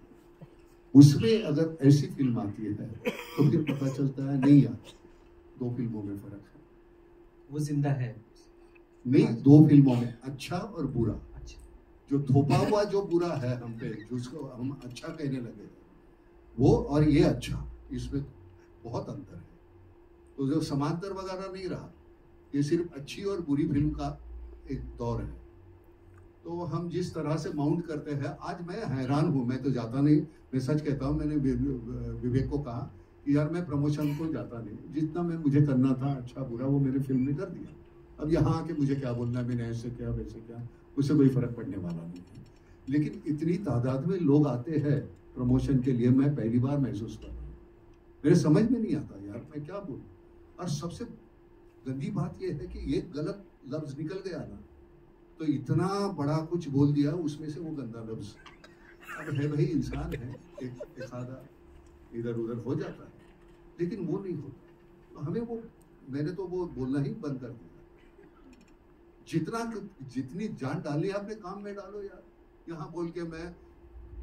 उसमें अगर ऐसी फिल्म आती है तो फिर पता चलता है नहीं यार, 2 फिल्मों में फर्क है, वो जिंदा है नहीं, 2 फिल्मों में अच्छा और बुरा। जो थोपा हुआ जो बुरा है हम पे, जिसको हम अच्छा कहने लगे, वो और ये अच्छा, इसमें बहुत अंतर है। तो जो समांतर वगैरह नहीं रहा, ये सिर्फ अच्छी और बुरी फिल्म का एक दौर है। तो हम जिस तरह से माउंट करते हैं, आज मैं हैरान हूँ, मैं तो जाता नहीं, मैं सच कहता हूँ, मैंने विवेक को कहा कि यार मैं प्रमोशन को जाता नहीं, जितना मैं मुझे करना था अच्छा बुरा वो मैंने फिल्म में कर दिया, अब यहाँ आके मुझे क्या बोलना है, मैंने ऐसे क्या वैसे क्या, उससे कोई फर्क पड़ने वाला नहीं है। लेकिन इतनी तादाद में लोग आते हैं प्रमोशन के लिए, मैं पहली बार महसूस कर रहा हूँ, मेरे समझ में नहीं आता यार मैं क्या बोलूँ। और सबसे गंदी बात यह है कि ये गलत लफ्ज निकल गया ना, तो इतना बड़ा कुछ बोल दिया, उसमें से वो गंदा लफ्ज अब है भाई, इंसान है, एक आधा इधर उधर हो जाता है, लेकिन वो नहीं होता। तो हमें वो, मैंने तो वो बोलना ही बंद कर दिया। जितनी जान डाली आपने काम में डालो यार। यहाँ बोल के मैं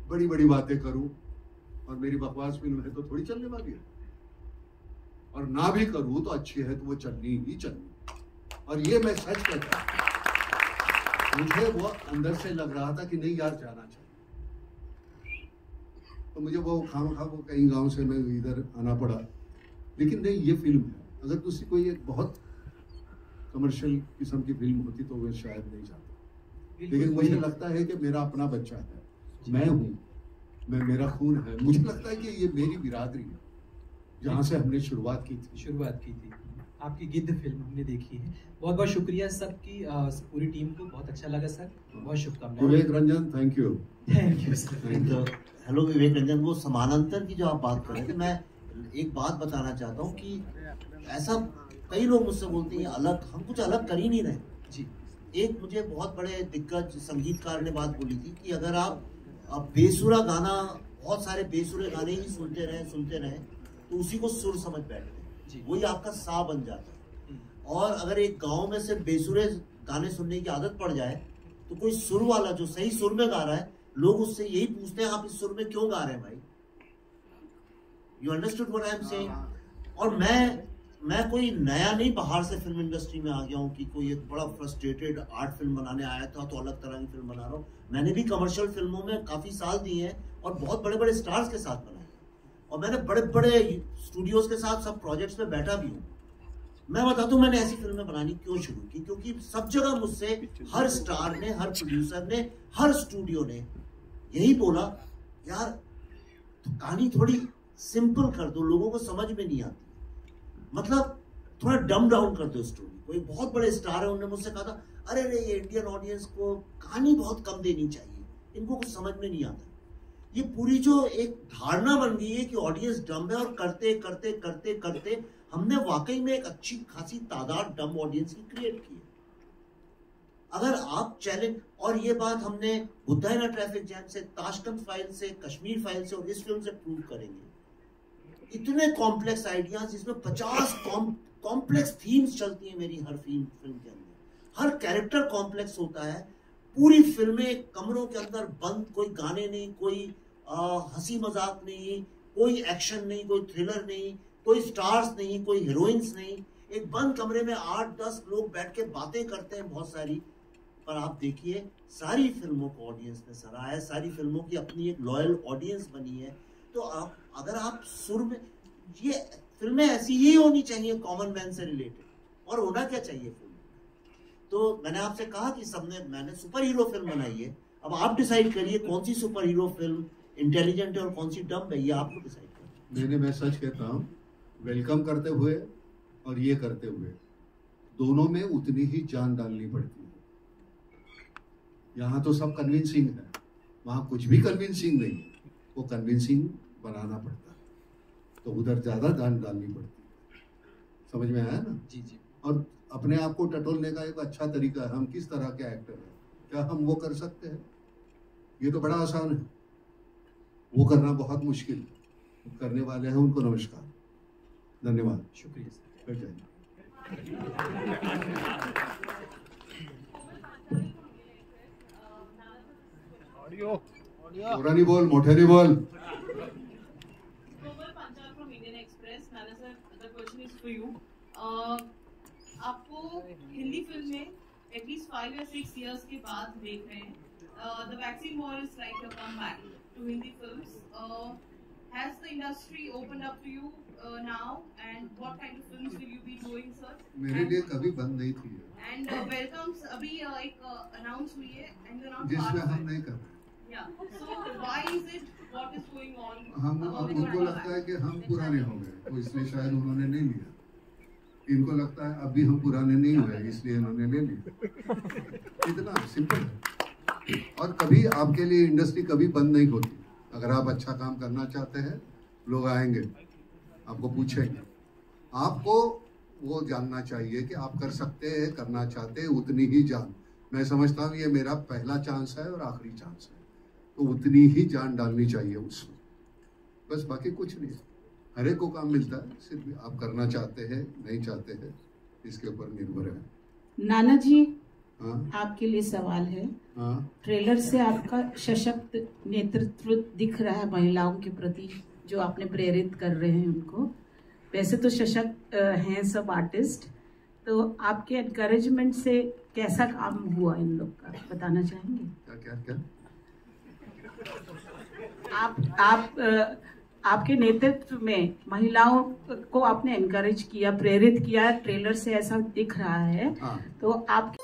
बड़ी बड़ी बातें करूं और मेरी बकवास फिल्म है तो थोड़ी चलने वाली है, और ना भी करूं तो अच्छी है तो वो चलनी ही चलनी। और ये मैं सच कहता हूं, मुझे वो अंदर से लग रहा था कि नहीं यार जाना चाहिए, तो मुझे वो खामखा को कई गांव से मैं इधर आना पड़ा। लेकिन नहीं, ये फिल्म है, अगर दूसरी कोई एक बहुत कमर्शियल किस्म की फिल्म होती तो वो शायद नहीं जाता। लेकिन मुझे लगता है कि मेरा अपना बच्चा है, मैं हूँ, मेरा खून है। मुझे लगता है कि ये मेरी बिरादरी है, जहाँ से हमने शुरुआत की थी। आपकी गिद्ध फिल्म हमने देखी है। बहुत बहुत शुक्रिया सबकी, पूरी टीम को बहुत अच्छा लगा सर, बहुत शुभकामनाएं। Vivek Ranjan, thank you sir. Hello Vivek Ranjan, वो समानांतर की जो आप बात कर रहे थे, मैं एक बात बताना चाहता हूँ कि ऐसा कई लोग मुझसे बोलते हैं अलग, हम कुछ अलग कर ही नहीं रहे जी। एक मुझे बहुत बड़े दिग्गज संगीतकार ने बात बोली थी कि अगर आप बेसुरा गाना, बहुत सारे बेसुरे गाने ही सुनते रहे तो उसी को सुर समझ बैठते हैं, वही आपका सा बन जाता है। और अगर एक गांव में सिर्फ बेसुरे गाने सुनने की आदत पड़ जाए तो कोई सुर वाला जो सही सुर में गा रहा है, लोग उससे यही पूछते हैं आप इस सुर में क्यों गा रहे हैं भाई। You understood what I am saying. और मैं कोई नया नहीं बाहर से फिल्म इंडस्ट्री में आ गया हूँ कि कोई एक बड़ा फ्रस्ट्रेटेड आर्ट फिल्म बनाने आया था तो अलग तरह की फिल्म बना रहा हूँ। मैंने भी कमर्शियल फिल्मों में काफी साल दिए हैं और बहुत बड़े बड़े स्टार्स के साथ बनाए, और मैंने बड़े बड़े स्टूडियोज के साथ सब प्रोजेक्ट्स में बैठा भी हूँ। मैं बताता हूँ मैंने ऐसी फिल्में बनानी क्यों शुरू की, क्योंकि सब जगह मुझसे हर स्टार ने, हर प्रोड्यूसर ने, हर स्टूडियो ने यही बोला, यार तो कहानी थोड़ी सिंपल कर दो, लोगों को समझ में नहीं आती, मतलब थोड़ा डम डाउन कर दो स्टोरी। कोई बहुत बड़े स्टार है, उन्होंने मुझसे कहा था, अरे ये इंडियन ऑडियंस को कहानी बहुत कम देनी चाहिए, इनको कुछ समझ में नहीं आता। ये पूरी जो एक धारणा बन गई है कि ऑडियंस डम है, और करते करते करते करते हमने वाकई में एक अच्छी खासी तादाद डम ऑडियंस की क्रिएट की है। अगर आप चैलेंज, और ये बात हमने बुद्धा इन ट्रैफिक जैम से, ताशकंद फाइल से, कश्मीर फाइल से और इस फिल्म से प्रूव करेंगे। इतने कॉम्प्लेक्स आइडियाज, जिसमें 50 कॉम्प्लेक्स थीम्स चलती हैं मेरी हर फिल्म के अंदर, हर कैरेक्टर कॉम्प्लेक्स होता है। पूरी फिल्में कमरों के अंदर बंद, कोई गाने नहीं, कोई हंसी मजाक नहीं, कोई एक्शन नहीं, कोई थ्रिलर नहीं, कोई स्टार्स नहीं, कोई हीरोइंस नहीं, एक बंद कमरे में 8-10 लोग बैठ के बातें करते हैं बहुत सारी। पर आप देखिए सारी फिल्मों को ऑडियंस ने सराहा है, सारी फिल्मों की अपनी एक लॉयल ऑडियंस बनी है। तो आप अगर आप सुर में, ये फिल्में ऐसी ही होनी चाहिए, कॉमन मैन से रिलेटेड, और होना क्या चाहिए फिल्म। तो मैंने आपसे कहा कि मैंने सुपर हीरो फिल्म बनाई है, अब आप डिसाइड करिए कौन सी सुपर हीरो फिल्म इंटेलिजेंट है और कौन सी डम है, ये आपको डिसाइड करना। मैं सच कहता हूँ, वेलकम करते हुए और ये करते हुए दोनों में उतनी ही जान डालनी पड़ती है। यहाँ तो सब कन्विंसिंग है, वहाँ कुछ भी कन्विंसिंग नहीं है, वो कन्विंसिंग बनाना पड़ता है, तो उधर ज्यादा जान डालनी पड़ती है। समझ में आया ना? जी जी। और अपने आप को टटोलने का एक अच्छा तरीका है, हम किस तरह के एक्टर हैं, क्या हम वो कर सकते हैं? ये तो बड़ा आसान है, वो करना बहुत मुश्किल है। करने वाले हैं उनको नमस्कार, धन्यवाद, शुक्रिया सर। नहीं बोल, मोटे नहीं बोल। आपको हिंदी फिल्म में एटलीस्ट 5 या 6 इयर्स के बाद देख रहे हैं। The vaccine war is like a comeback to Hindi films. Has the industry opened up to you now, and what kind of films will you be doing, sir? मेरे लिए कभी बंद नहीं थी। And welcomes अभी एक announce हुई है, and you're not जिसमें part of हम it. नहीं कर रहे। Yeah. So why is it? What is going on? उनको लगता है कि हम पुराने हो गए, तो इसलिए शायद उन्होंने नहीं लिया। इनको लगता है अभी हम पुराने नहीं हुए, इसलिए इन्होंने ले लिया। इतना सिंपल है। और कभी आपके लिए इंडस्ट्री कभी बंद नहीं होती। अगर आप अच्छा काम करना चाहते हैं, लोग आएंगे, आपको पूछेंगे। आपको वो जानना चाहिए कि आप कर सकते हैं, करना चाहते हैं, उतनी ही जान। मैं समझता हूँ ये मेरा पहला चांस है और आखिरी चांस है। तो उतनी ही जान डालनी चाहिए उसमें, बस बाकी कुछ नहीं। हर एक को काम मिलता है, सिर्फ आप करना चाहते हैं नहीं चाहते हैं इसके ऊपर निर्भर है। नाना जी, हाँ आपके लिए सवाल है। हाँ ट्रेलर से आपका सशक्त नेतृत्व दिख रहा है महिलाओं के प्रति, जो आपने प्रेरित कर रहे हैं उनको। वैसे तो सशक्त हैं सब आर्टिस्ट, तो आपके एनकरेजमेंट से कैसा काम हुआ इन लोग का, बताना चाहेंगे? क्या क्या आप आपके नेतृत्व में महिलाओं को आपने एनकरेज किया, प्रेरित किया, ट्रेलर से ऐसा दिख रहा है। हाँ। तो आप